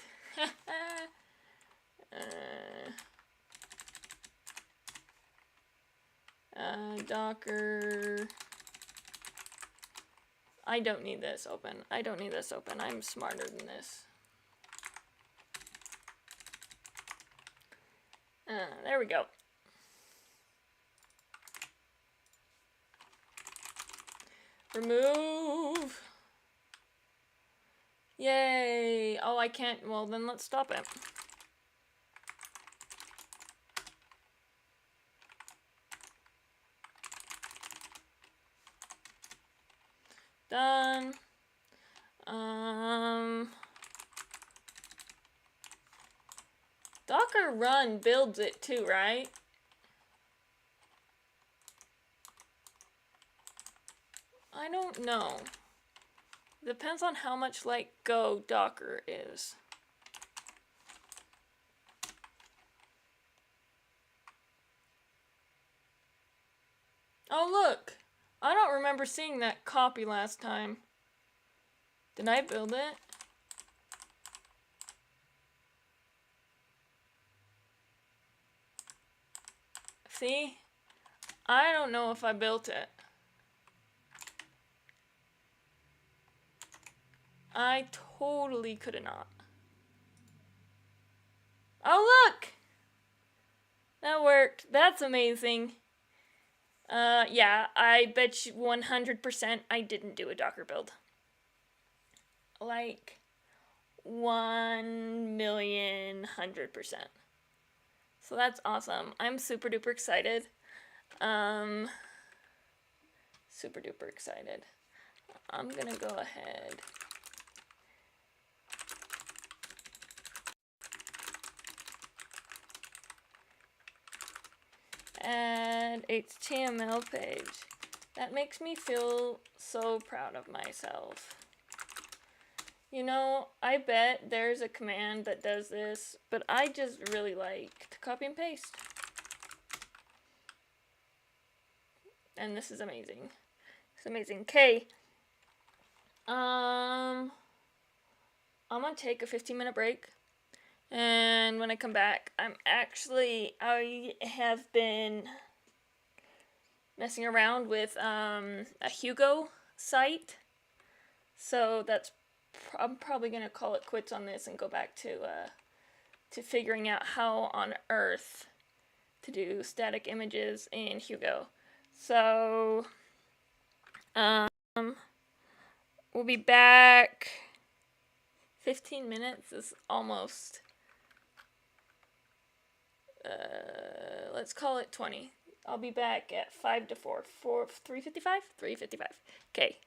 Docker. I don't need this open. I don't need this open. I'm smarter than this. There we go. Remove. Yay! Oh, I can't. Well, then let's stop it. Done. Docker run builds it too, right? I don't know. Depends on how much like Go Docker is. Oh look! I don't remember seeing that copy last time. Did I build it? See? I don't know if I built it. I totally could have not. Oh look! That worked. That's amazing. Yeah, I bet you 100% I didn't do a Docker build. Like, 1,000,100%. So that's awesome. I'm super duper excited. Super duper excited. I'm gonna go ahead. Add HTML page. That makes me feel so proud of myself. You know, I bet there's a command that does this, but I just really like to copy and paste. And this is amazing. It's amazing. Okay. I'm gonna take a 15-minute break. And when I come back, I have been messing around with a Hugo site. So I'm probably gonna call it quits on this and go back to figuring out how on earth to do static images in Hugo. So we'll be back. 15 minutes is almost. Let's call it 20. I'll be back at 5 to 4. 3:55? 3:55. Okay.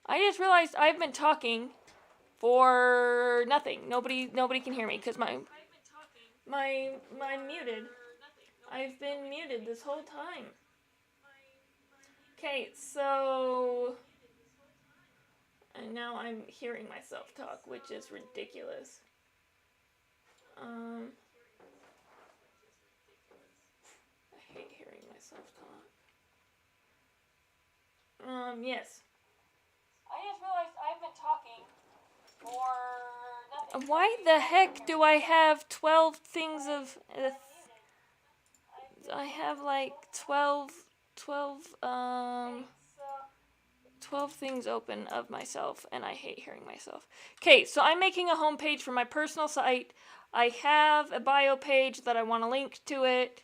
I just realized I've been talking for nothing. Nobody can hear me because I'm muted. I've been muted this whole time. Okay, so and now I'm hearing myself talk, which is ridiculous. I hate hearing myself talk. Yes. I just realized I've been talking for nothing. Why the heck do I have 12 things of... I have like 12 things open of myself, and I hate hearing myself. Okay, so I'm making a homepage for my personal site. I have a bio page that I want to link to it,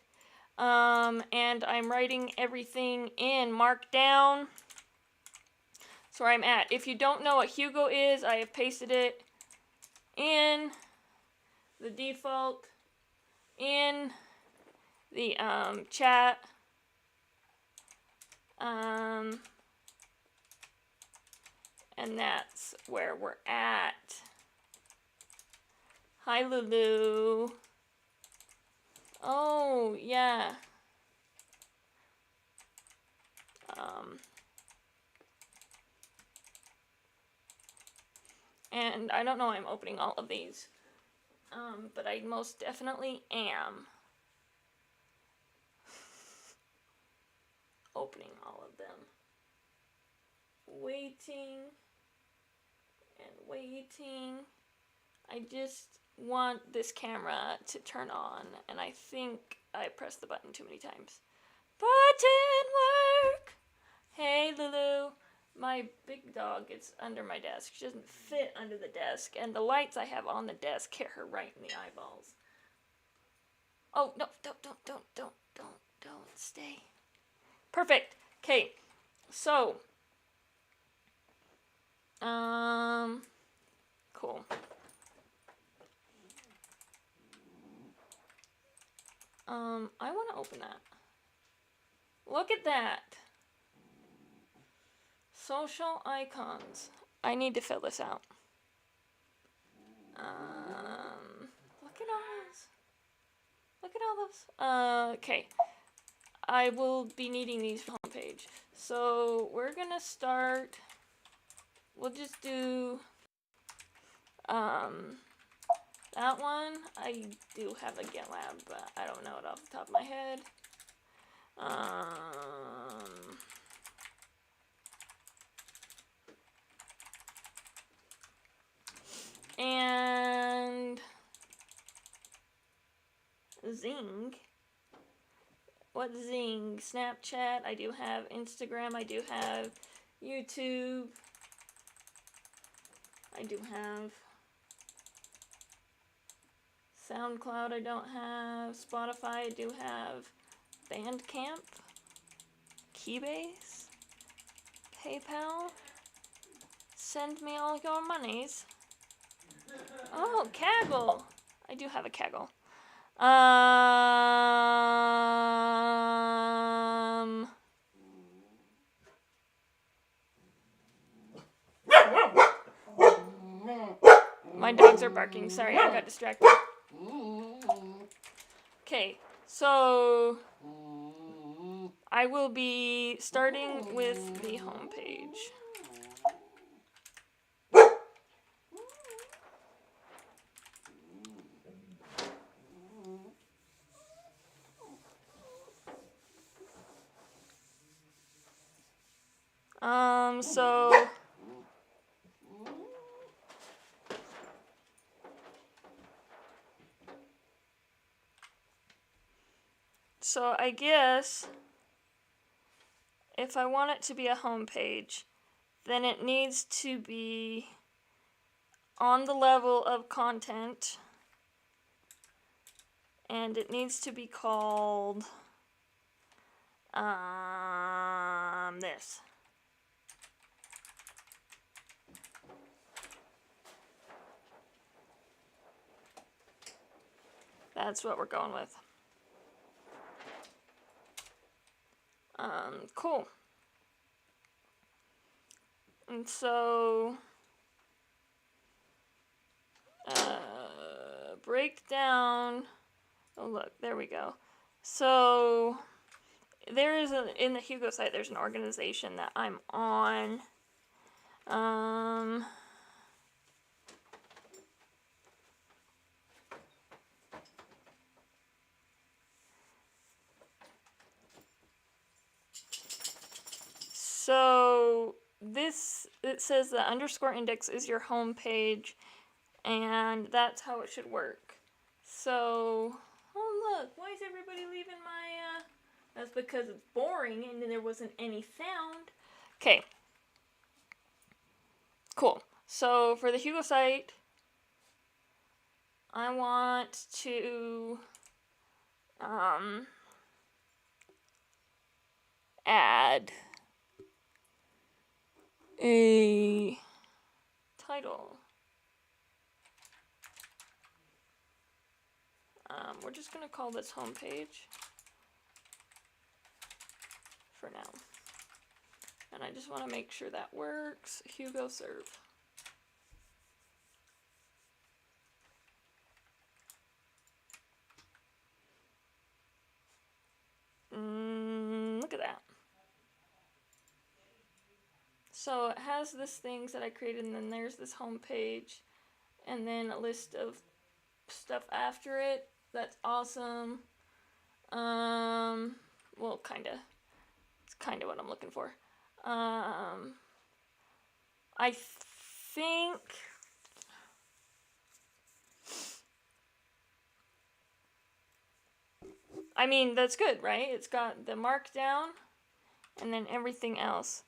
and I'm writing everything in Markdown. That's where I'm at. If you don't know what Hugo is, I have pasted it in the default in the chat. And that's where we're at. Hi, Lulu. Oh, yeah. And I don't know why I'm opening all of these. But I most definitely am opening all of them. Waiting and waiting. I just want this camera to turn on, and I think I pressed the button too many times. Button work! Hey, Lulu. My big dog gets under my desk. She doesn't fit under the desk, and the lights I have on the desk hit her right in the eyeballs. Oh, no, don't stay. Perfect. Okay, so, cool. I want to open that. Look at that. Social icons. I need to fill this out. Look at all those. Look at all those. Okay. I will be needing these for the homepage. So we're gonna start. We'll just do that one. I do have a GitLab, but I don't know it off the top of my head. And Zing. What Zing? Snapchat. I do have Instagram. I do have YouTube. I do have SoundCloud. I don't have Spotify. I do have Bandcamp, Keybase, PayPal. Send me all your monies. Oh, Kaggle. I do have a Kaggle. My dogs are barking. Sorry, I got distracted. Okay, so I will be starting with the homepage. So I guess if I want it to be a homepage, then it needs to be on the level of content, and it needs to be called this. That's what we're going with. Cool. And so breakdown. Oh look, there we go. So there is in the Hugo site, there's an organization that I'm on. So this, it says the underscore index is your home page, and that's how it should work. So, oh look, why is everybody leaving my, that's because it's boring and there wasn't any sound. Okay. Cool. So for the Hugo site, I want to add a title. We're just going to call this homepage for now. And I just want to make sure that works. Hugo serve. Look at that. So it has this things that I created, and then there's this home page, and then a list of stuff after it. That's awesome. Well, kinda. It's kinda what I'm looking for. I think I mean, that's good, right? It's got the markdown and then everything else.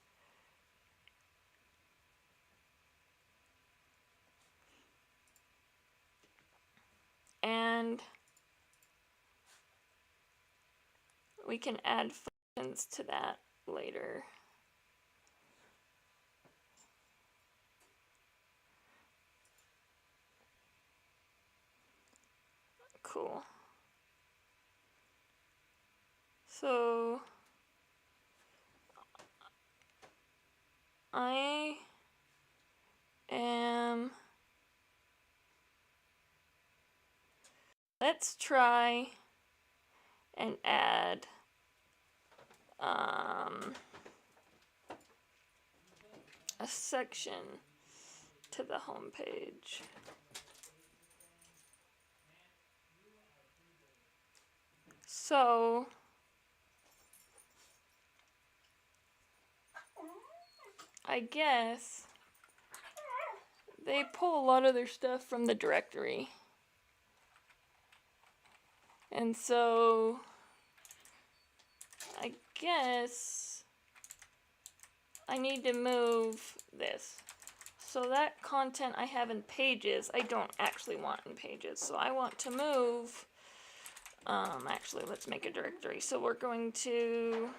And we can add functions to that later. Cool. So I am, let's try and add a section to the home page. So I guess they pull a lot of their stuff from the directory. And so I guess I need to move this. So that content I have in pages, I don't actually want in pages. So I want to move, actually let's make a directory. So we're going to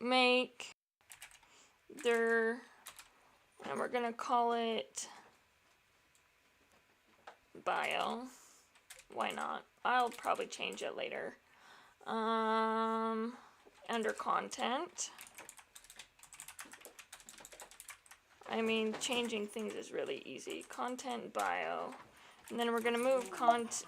make dir, and we're gonna call it bio. Why not? I'll probably change it later. Under content. I mean, changing things is really easy. Content bio. And then we're gonna move content.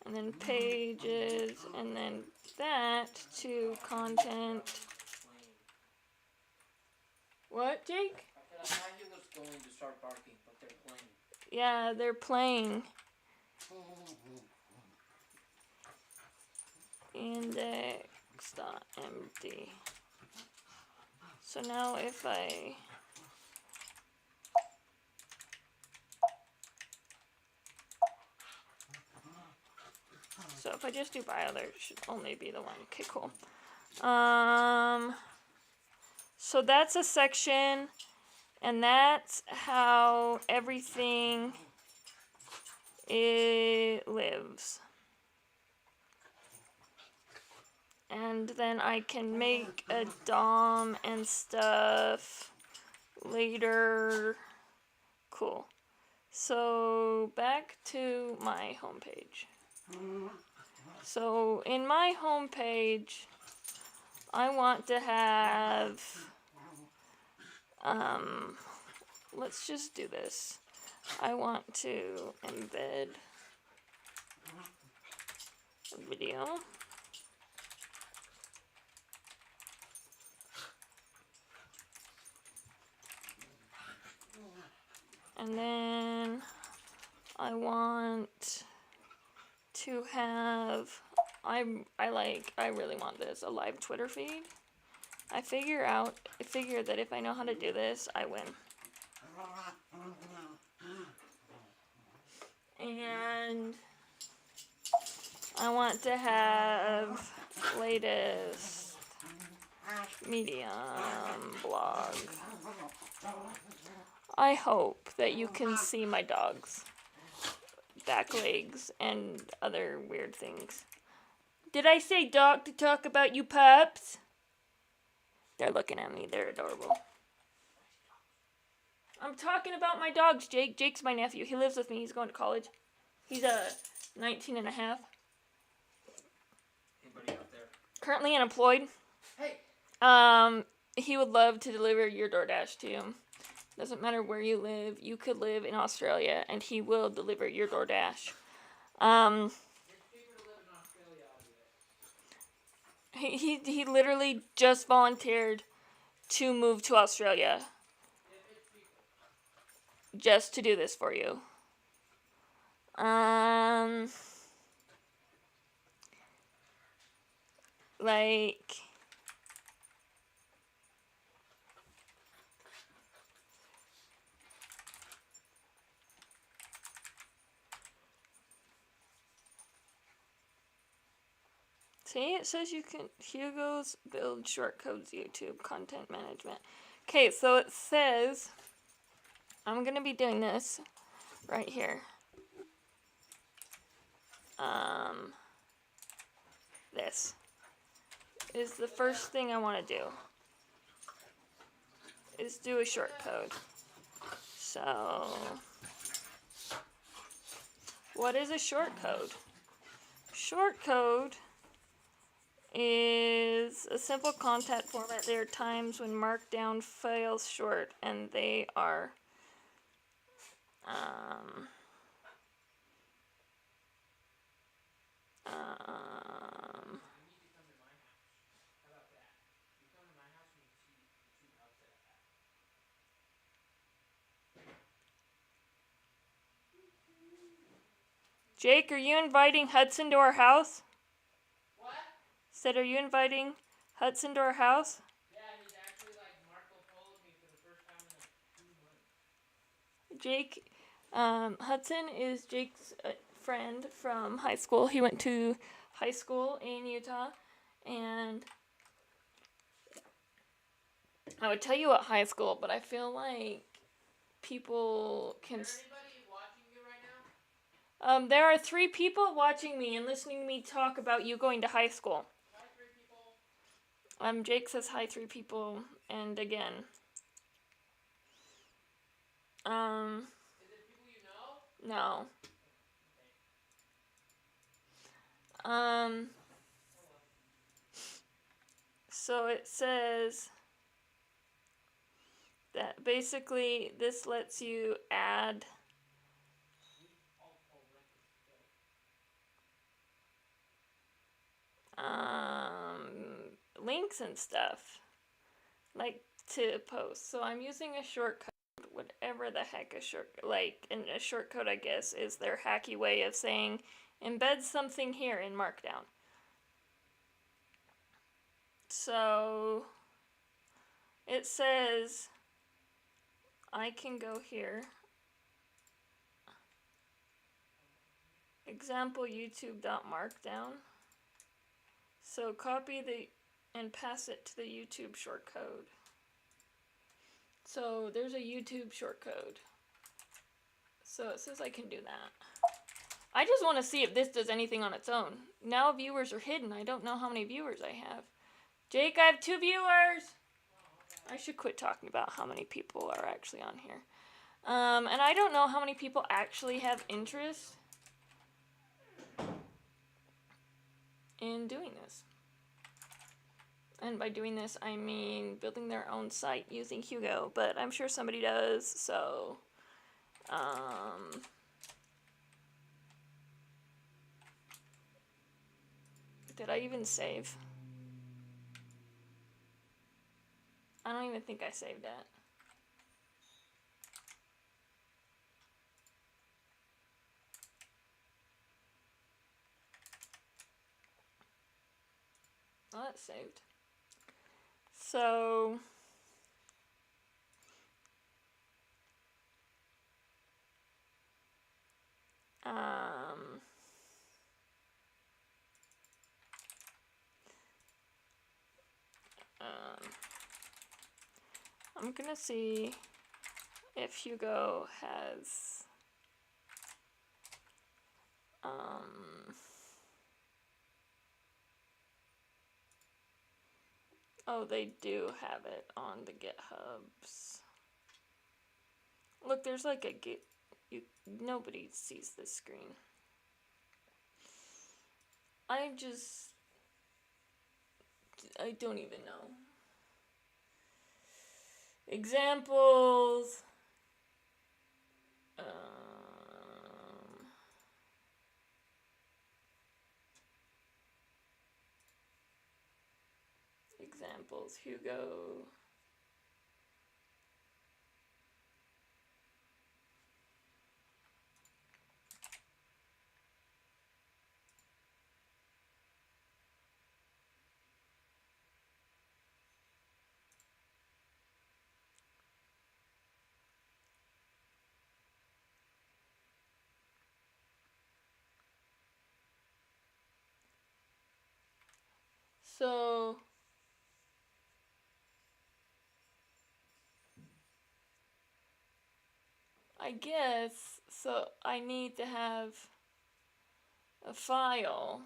And then pages, and then that to content. What, Jake? I thought he was going to start barking, but they're playing. Yeah, they're playing. Index.md. So now if I just do bio, there should only be the one. Okay, cool. So that's a section, and that's how everything lives. And then I can make a DOM and stuff later. Cool. So back to my homepage. So in my homepage, I want to have, let's just do this. I want to embed a video. And then I want to have, I really want this, a live Twitter feed. I figure that if I know how to do this, I win. And I want to have latest Medium blog. I hope that you can see my dogs, back legs, and other weird things. Did I say dog to talk about you pups? They're looking at me. They're adorable. I'm talking about my dogs, Jake. Jake's my nephew. He lives with me. He's going to college. He's 19 and a half. Anybody out there? Currently unemployed. Hey. He would love to deliver your DoorDash to you. Doesn't matter where you live. You could live in Australia, and he will deliver your DoorDash. He literally just volunteered to move to Australia just to do this for you. Like, see, it says you can, Hugo's build short codes YouTube content management. Okay, so it says, I'm going to be doing this right here. This is the first thing I want to do, is do a short code. So, what is a short code? Short code is a simple content format. There are times when Markdown fails short, and they are Jake, are you inviting Hudson to our house? What? Said, are you inviting Hudson to our house? Yeah, he's actually like Marco Poloed me for the first time in like 2 months. Jake, Hudson is Jake's friend from high school. He went to high school in Utah, and I would tell you what high school, but I feel like people can. Is there anybody watching you right now? There are 3 people watching me and listening to me talk about you going to high school. Hi, 3 people. Jake says hi, 3 people, and again. Is it people you know? No. So it says that basically this lets you add links and stuff, like, to post. So I'm using a shortcode, whatever the heck a shortcode, I guess, is their hacky way of saying embed something here in Markdown. So it says I can go here, example YouTube.markdown. So copy and pass it to the YouTube shortcode. So there's a YouTube shortcode. So it says I can do that. I just want to see if this does anything on its own. Now viewers are hidden. I don't know how many viewers I have. Jake, I have 2 viewers. I should quit talking about how many people are actually on here. And I don't know how many people actually have interest in doing this. And by doing this, I mean building their own site using Hugo, but I'm sure somebody does, so, did I even save? I don't even think I saved that. Well, that's saved. So, I'm gonna see if Hugo has, oh, they do have it on the GitHubs. Look, there's like a Git, nobody sees this screen. I don't even know. Examples. Examples, Hugo. So, I guess, so I need to have a file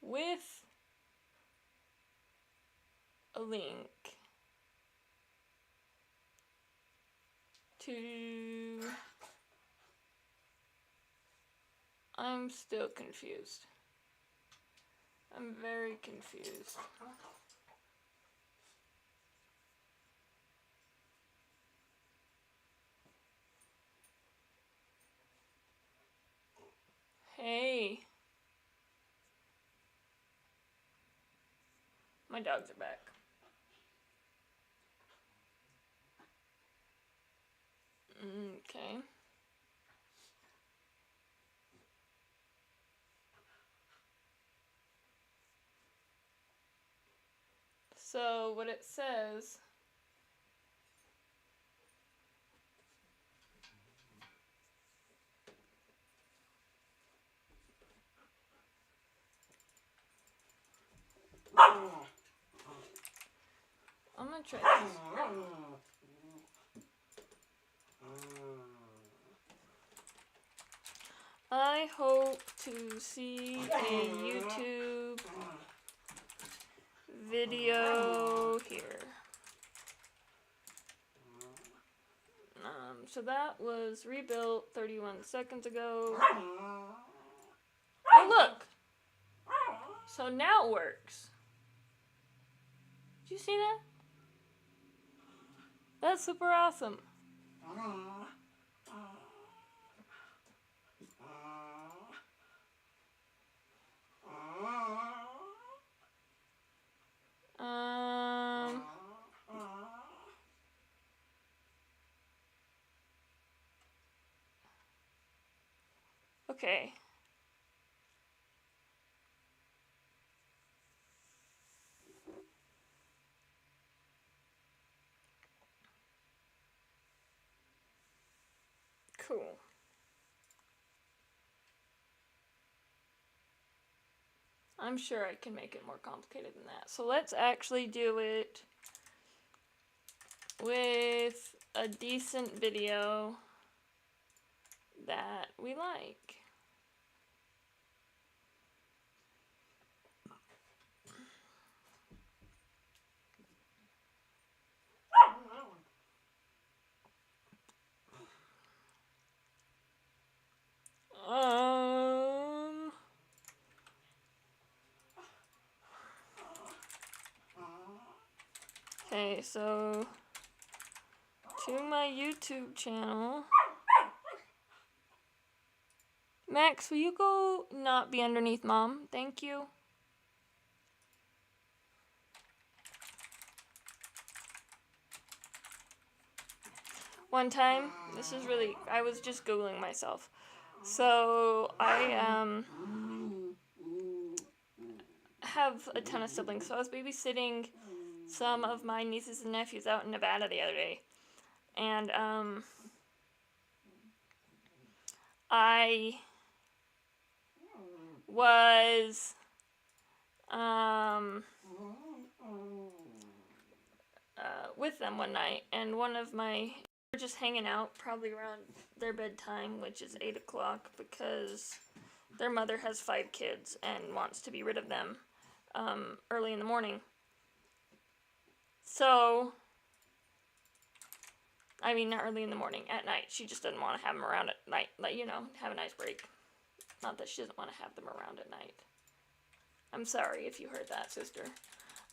with a link to, I'm still confused. I'm very confused. Hey. My dogs are back. Okay. So what it says, I'm gonna try this. I hope to see a YouTube video here. So that was rebuilt 31 seconds ago. Oh, look! So now it works. Did you see that? That's super awesome. Okay. Cool. I'm sure I can make it more complicated than that. So let's actually do it with a decent video that we like. Okay, so to my YouTube channel. Max, will you go not be underneath Mom? Thank you. One time, this is really, I was just Googling myself. So, I have a ton of siblings. So I was babysitting some of my nieces and nephews out in Nevada the other day. And, I was, with them one night, and we were just hanging out, probably around their bedtime, which is 8 o'clock, because their mother has 5 kids and wants to be rid of them, early in the morning. So, I mean, not early in the morning, at night. She just doesn't want to have them around at night, like, have a nice break. Not that she doesn't want to have them around at night. I'm sorry if you heard that, sister.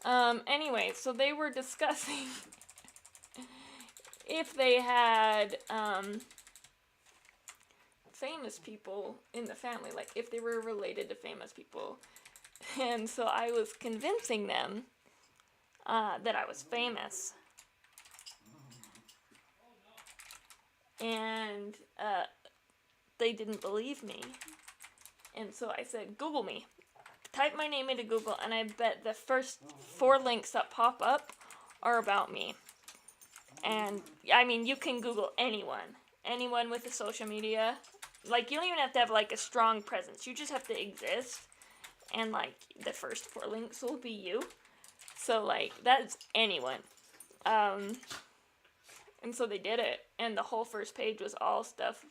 Anyway, so they were discussing if they had, famous people in the family, like if they were related to famous people. And so I was convincing them, that I was famous. And, they didn't believe me. And so I said, Google me. Type my name into Google, and I bet the first 4 links that pop up are about me. And, I mean, you can Google anyone. Anyone with a social media. Like, you don't even have to have, like, a strong presence. You just have to exist. And, like, the first 4 links will be you. So, like, that's anyone. And so they did it. And the whole first page was all stuff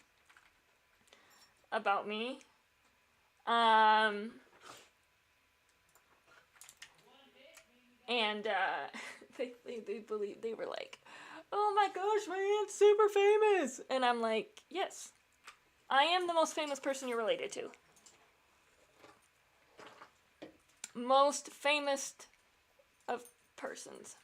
about me. And they were like, oh my gosh, my aunt's super famous. And I'm like, yes, I am the most famous person you're related to. Most famous of persons.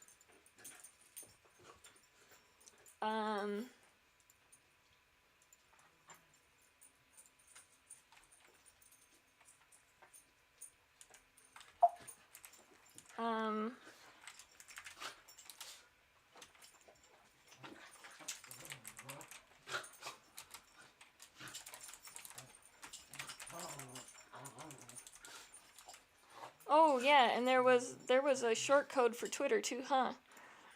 Oh yeah, and there was a short code for Twitter too, huh?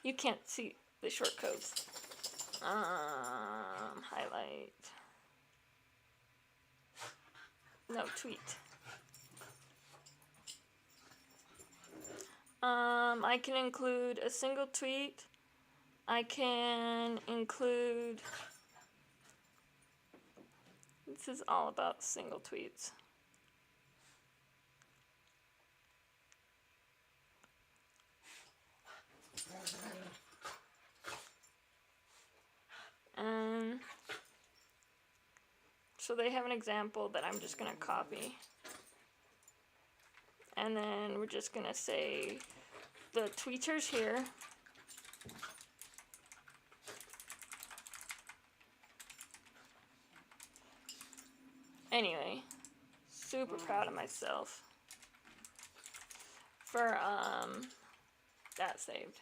You can't see the short codes. Highlight. No, tweet. I can include a single tweet. I can include... This is all about single tweets. So they have an example that I'm just going to copy. And then we're just going to say the tweeters here. Anyway, super proud of myself for that saved.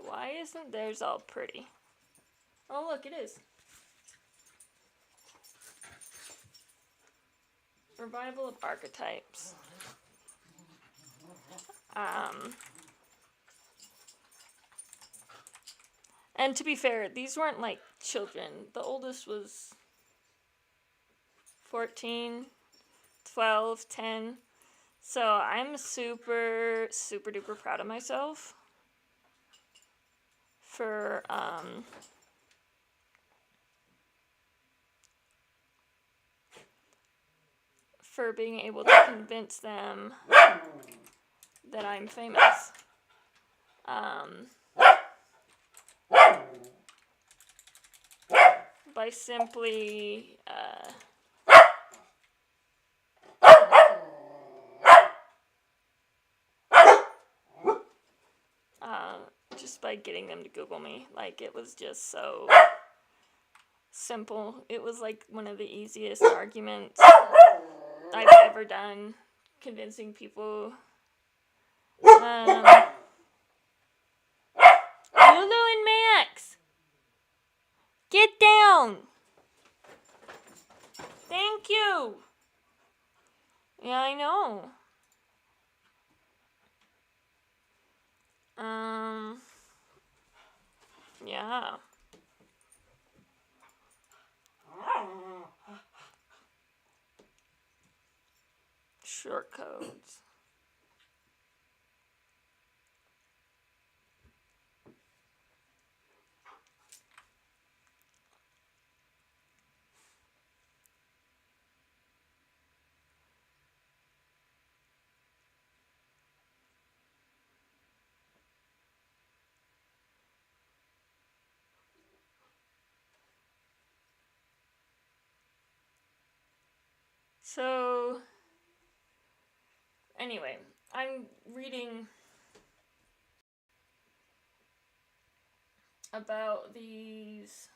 Why isn't theirs all pretty? Oh look, it is. Revival of archetypes. And to be fair, these weren't like children. The oldest was 14, 12, 10. So I'm super, super duper proud of myself for being able to convince them that I'm famous. By simply just by getting them to Google me. Like, it was just so simple. It was like one of the easiest arguments I've ever done, convincing people. Lulu and Max, get down. Thank you. Yeah, I know. Yeah. Short codes. So, anyway, I'm reading about these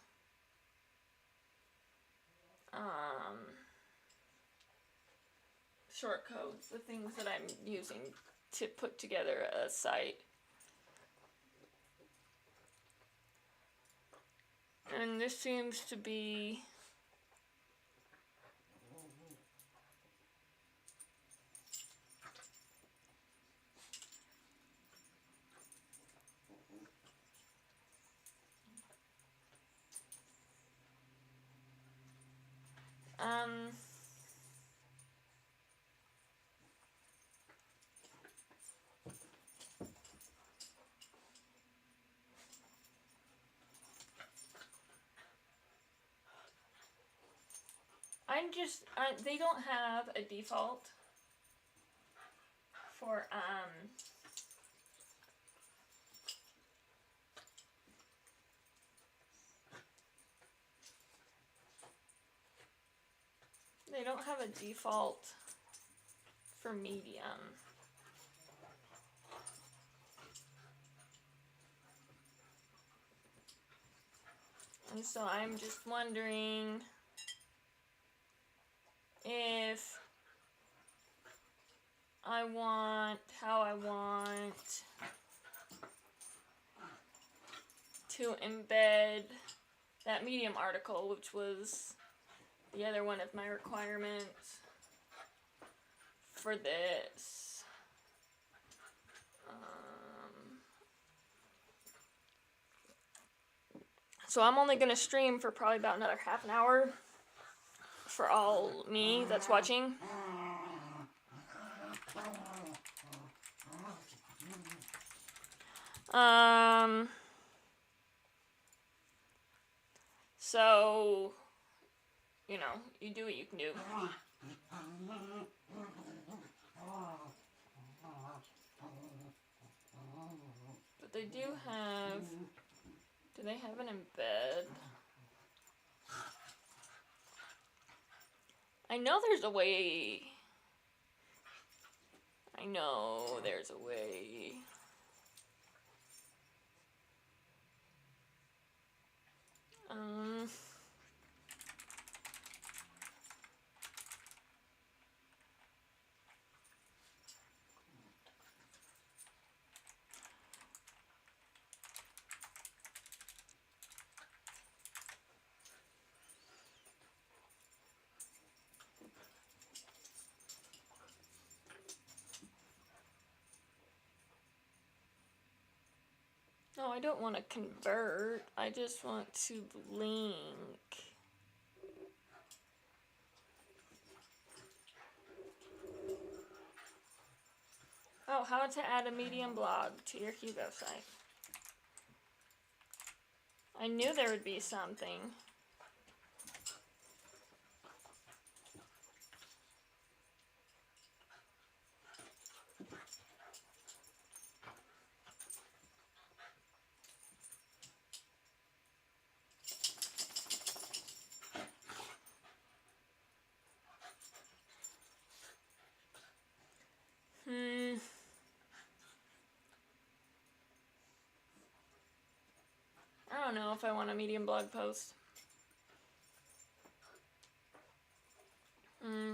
short codes, the things that I'm using to put together a site. And this seems to be they don't have a default for, they don't have a default for Medium. And so I'm just wondering if how I want to embed that Medium article, which was the other one of my requirements for this. So I'm only going to stream for probably about another half an hour for all me that's watching. So, you know, you do what you can do. But they do they have an embed? I know there's a way. I know there's a way. No, I don't want to convert. I just want to link. Oh, how to add a Medium blog to your Hugo site. I knew there would be something. know if I want a Medium blog post.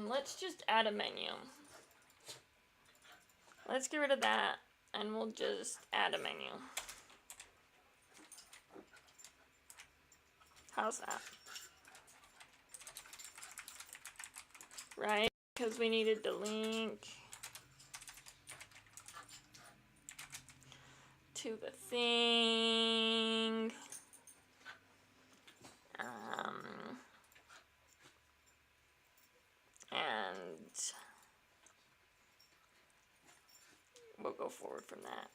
Let's just add a menu. Let's get rid of that, and we'll just add a menu. How's that? Right? Because we needed the link to the thing. And we'll go forward from that.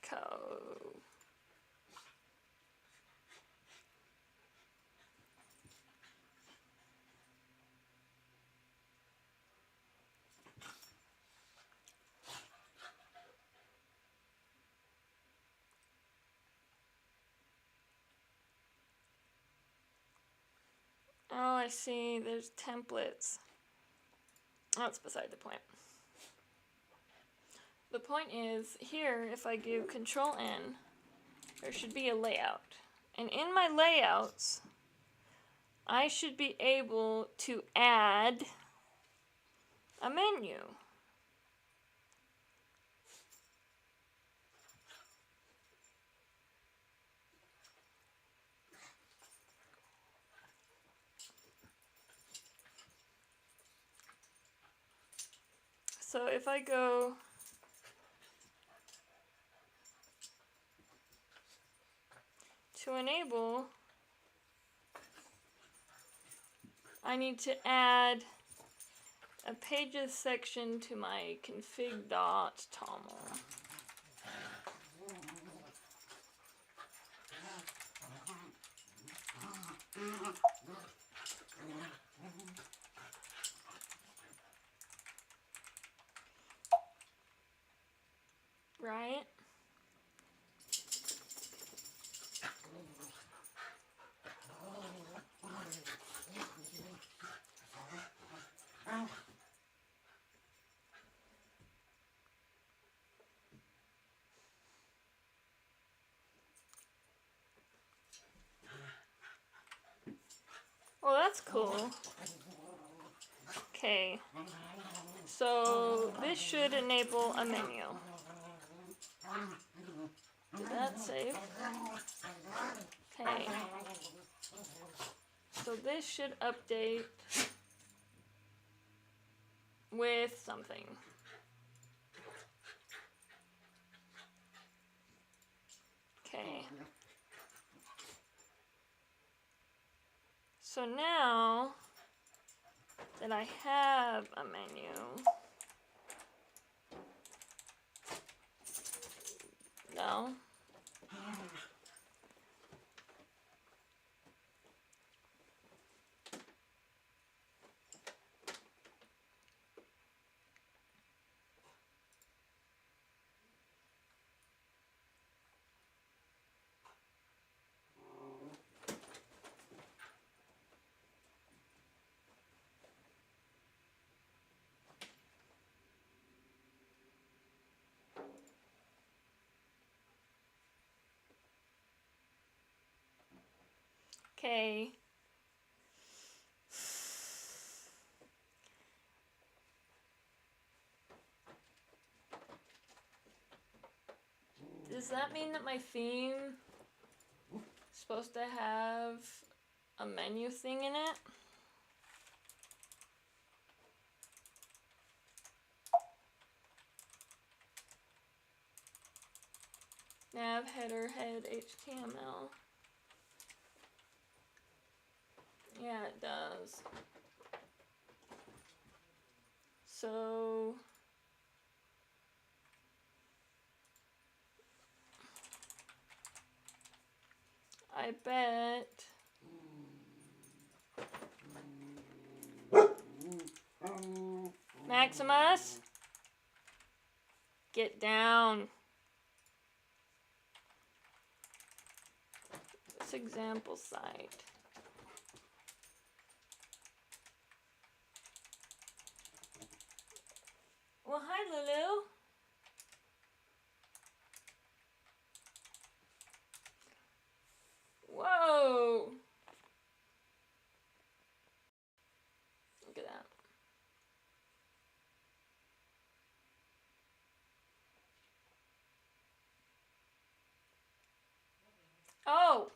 Code. Oh, I see. There's templates. That's beside the point. The point is, here, if I do Control N, there should be a layout. And in my layouts, I should be able to add a menu. So if I go to enable, I need to add a pages section to my config.toml. Right? Well, that's cool. Okay. So this should enable a menu. Did that save? Okay. So this should update with something. Okay. So now that I have a menu, no. Okay. Does that mean that my theme is supposed to have a menu thing in it? Nav, header, head, HTML. Yeah, it does. So I bet Maximus, get down. This example site. Well, hi, Lulu. Whoa! Look at that. Oh!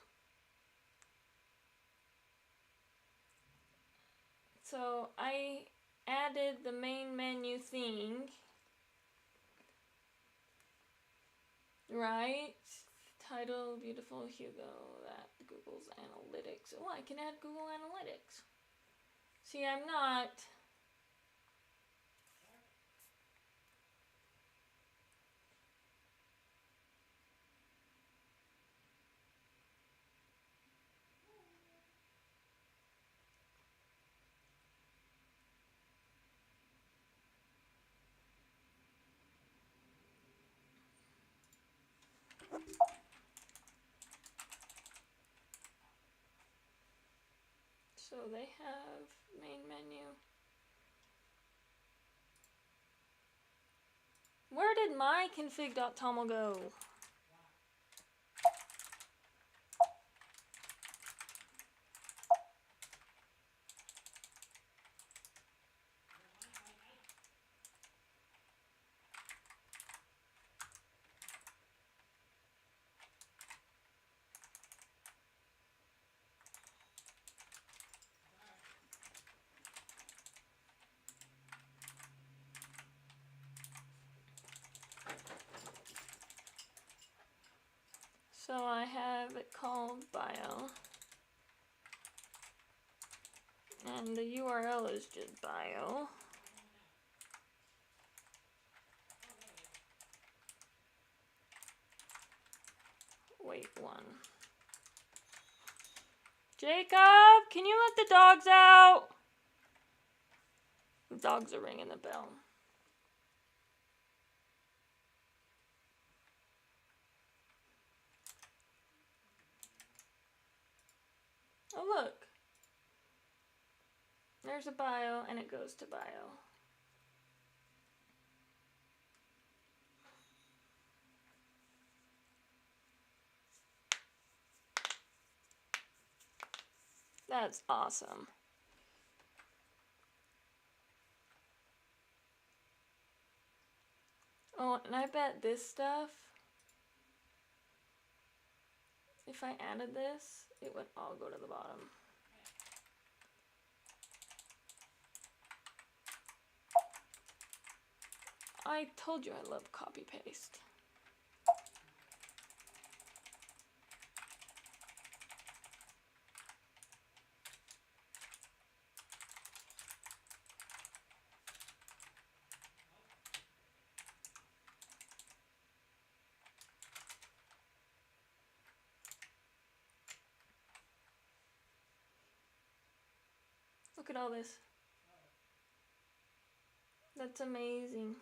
So I added the main menu thing. Right? Title, beautiful Hugo, that Google's Analytics. Oh, I can add Google Analytics. See, I'm not. So they have main menu. Where did my config.toml go? So I have it called bio. And the URL is just bio. Wait, one. Jacob, can you let the dogs out? The dogs are ringing the bell. Oh, look. There's a bio, and it goes to bio. That's awesome. Oh, and I bet this stuff, if I added this, it would all go to the bottom. I told you I love copy paste. Look at all this. That's amazing.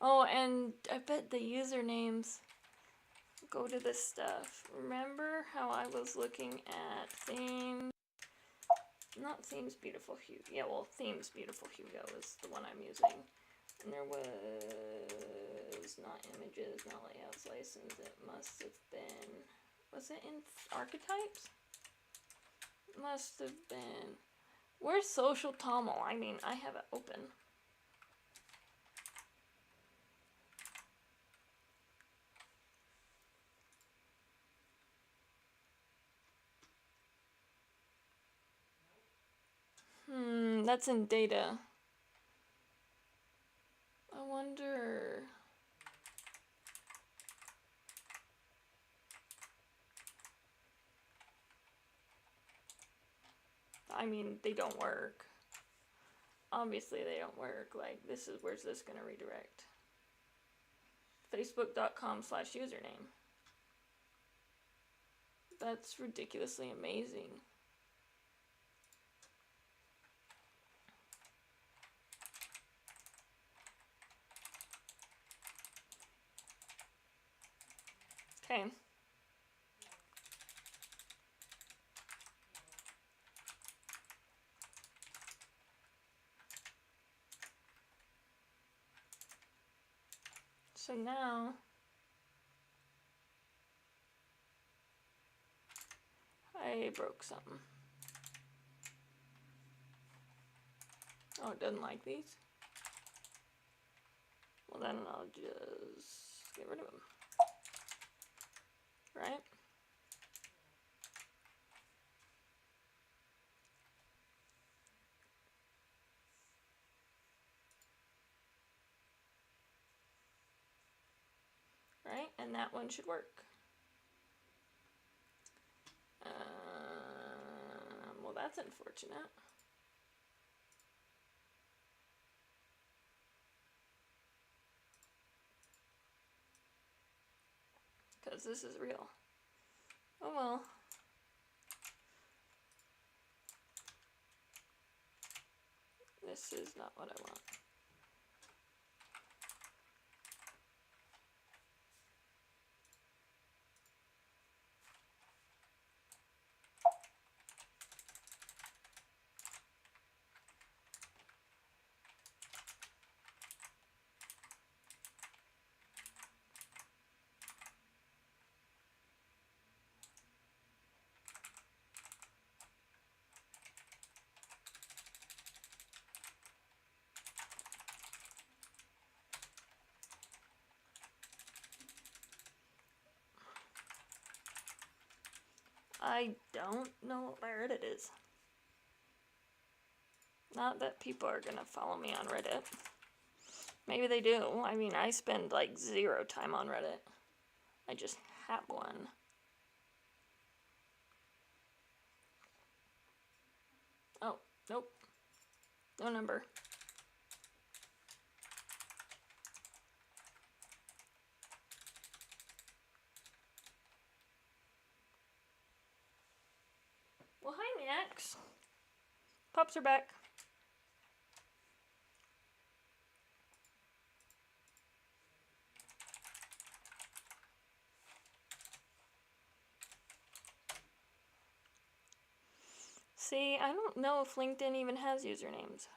Oh, and I bet the usernames go to this stuff. Remember how I was looking at themes? Not themes beautiful Hugo. Yeah, well, themes beautiful Hugo is the one I'm using. And there was not images, not layouts license. It must have been. Was it in archetypes? Must have been. Where's social toml? I mean, I have it open. That's in data. I wonder. I mean, they don't work. Obviously, they don't work. Like, this is, where's this gonna redirect? Facebook.com/username. That's ridiculously amazing. Okay. So now I broke something. Oh, it doesn't like these? Well, then I'll just get rid of them. Right? Right? And that one should work. Well, that's unfortunate. Because this is real. Oh well. This is not what I want. I don't know where Reddit is. Not that people are gonna follow me on Reddit. Maybe they do. I mean, I spend like 0 time on Reddit. I just have one. Oh, nope. No number. Well, hi, Max. Pups are back. See, I don't know if LinkedIn even has usernames.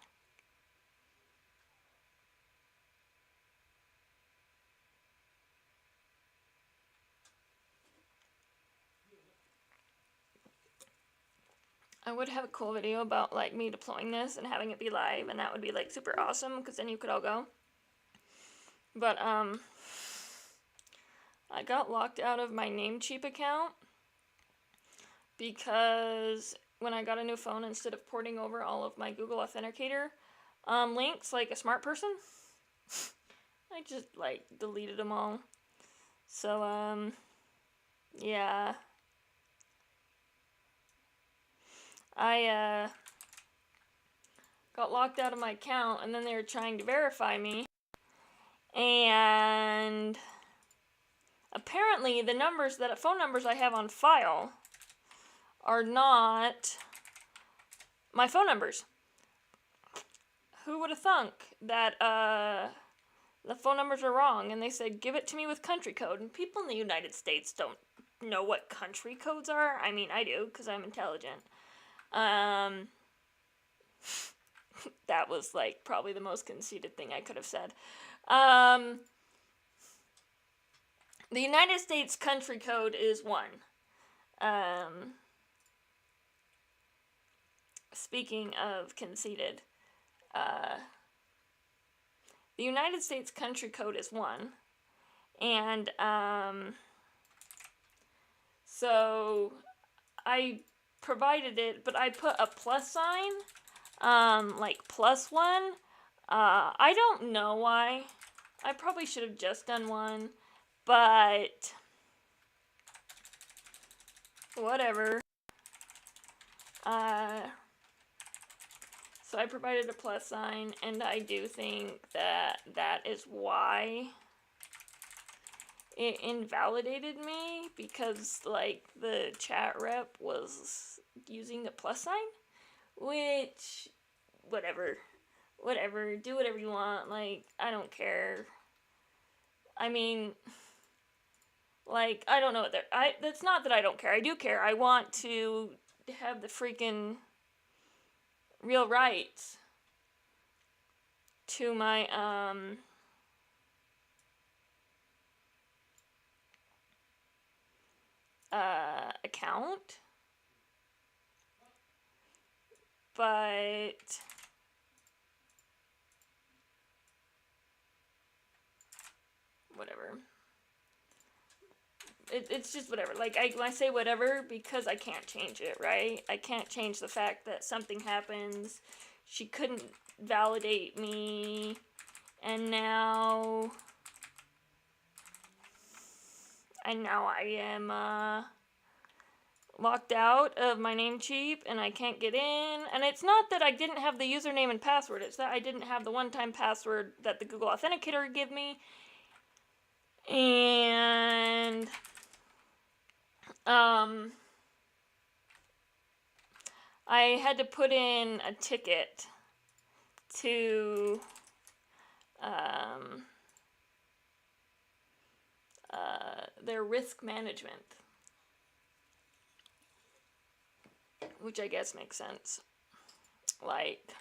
I would have a cool video about like me deploying this and having it be live, and that would be like super awesome because then you could all go. But I got locked out of my Namecheap account because when I got a new phone, instead of porting over all of my Google Authenticator links like a smart person, I just like deleted them all. So yeah. I got locked out of my account, and then they were trying to verify me, and apparently the phone numbers I have on file are not my phone numbers. Who would have thunk that the phone numbers are wrong? And they said, give it to me with country code, and people in the United States don't know what country codes are. I mean, I do, because I'm intelligent. That was like probably the most conceited thing I could have said. The United States country code is 1. Speaking of conceited, the United States country code is 1, and so I provided it, but I put a plus sign, like +1. I don't know why. I probably should have just done 1, but whatever. So I provided a plus sign, and I do think that that is why it invalidated me, because like the chat rep was using the plus sign, which whatever, do whatever you want, like I don't care. I mean, Like, I don't know what they're. That's not that I don't care. I do care. I want to have the freaking real rights to my account, but whatever. It's just whatever. Like, when I say whatever, because I can't change it, right? I can't change the fact that something happens. She couldn't validate me, and now I am locked out of my Namecheap, and I can't get in. And it's not that I didn't have the username and password, it's that I didn't have the one-time password that the Google Authenticator would give me. And I had to put in a ticket to their risk management, which I guess makes sense. Like,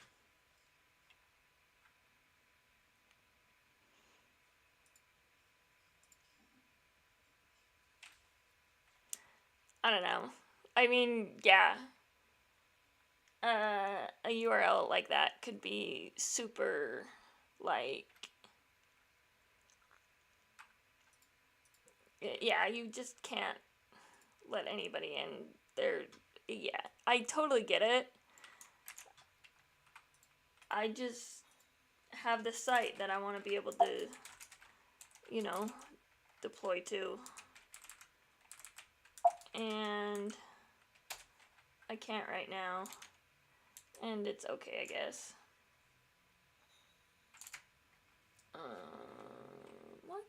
I don't know. I mean, yeah. A URL like that could be super, like, yeah, you just can't let anybody in there. Yeah, I totally get it. I just have this site that I want to be able to, you know, deploy to. And I can't right now. And it's okay, I guess. What?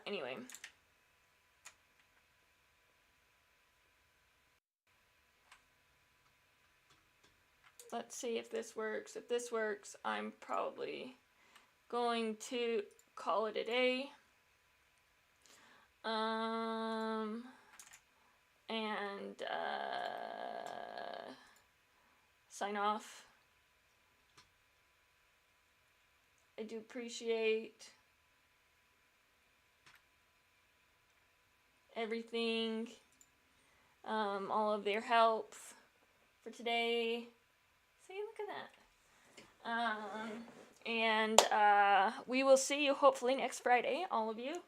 Anyway. Let's see if this works. If this works, I'm probably going to call it a day. And sign off. I do appreciate everything, all of their help for today. See, look at that. And we will see you hopefully next Friday, all of you.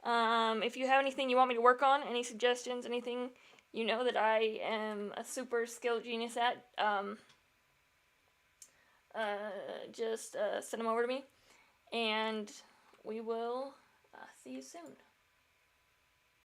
If you have anything you want me to work on, any suggestions, anything you know that I am a super skill genius at, just send them over to me, and we will see you soon.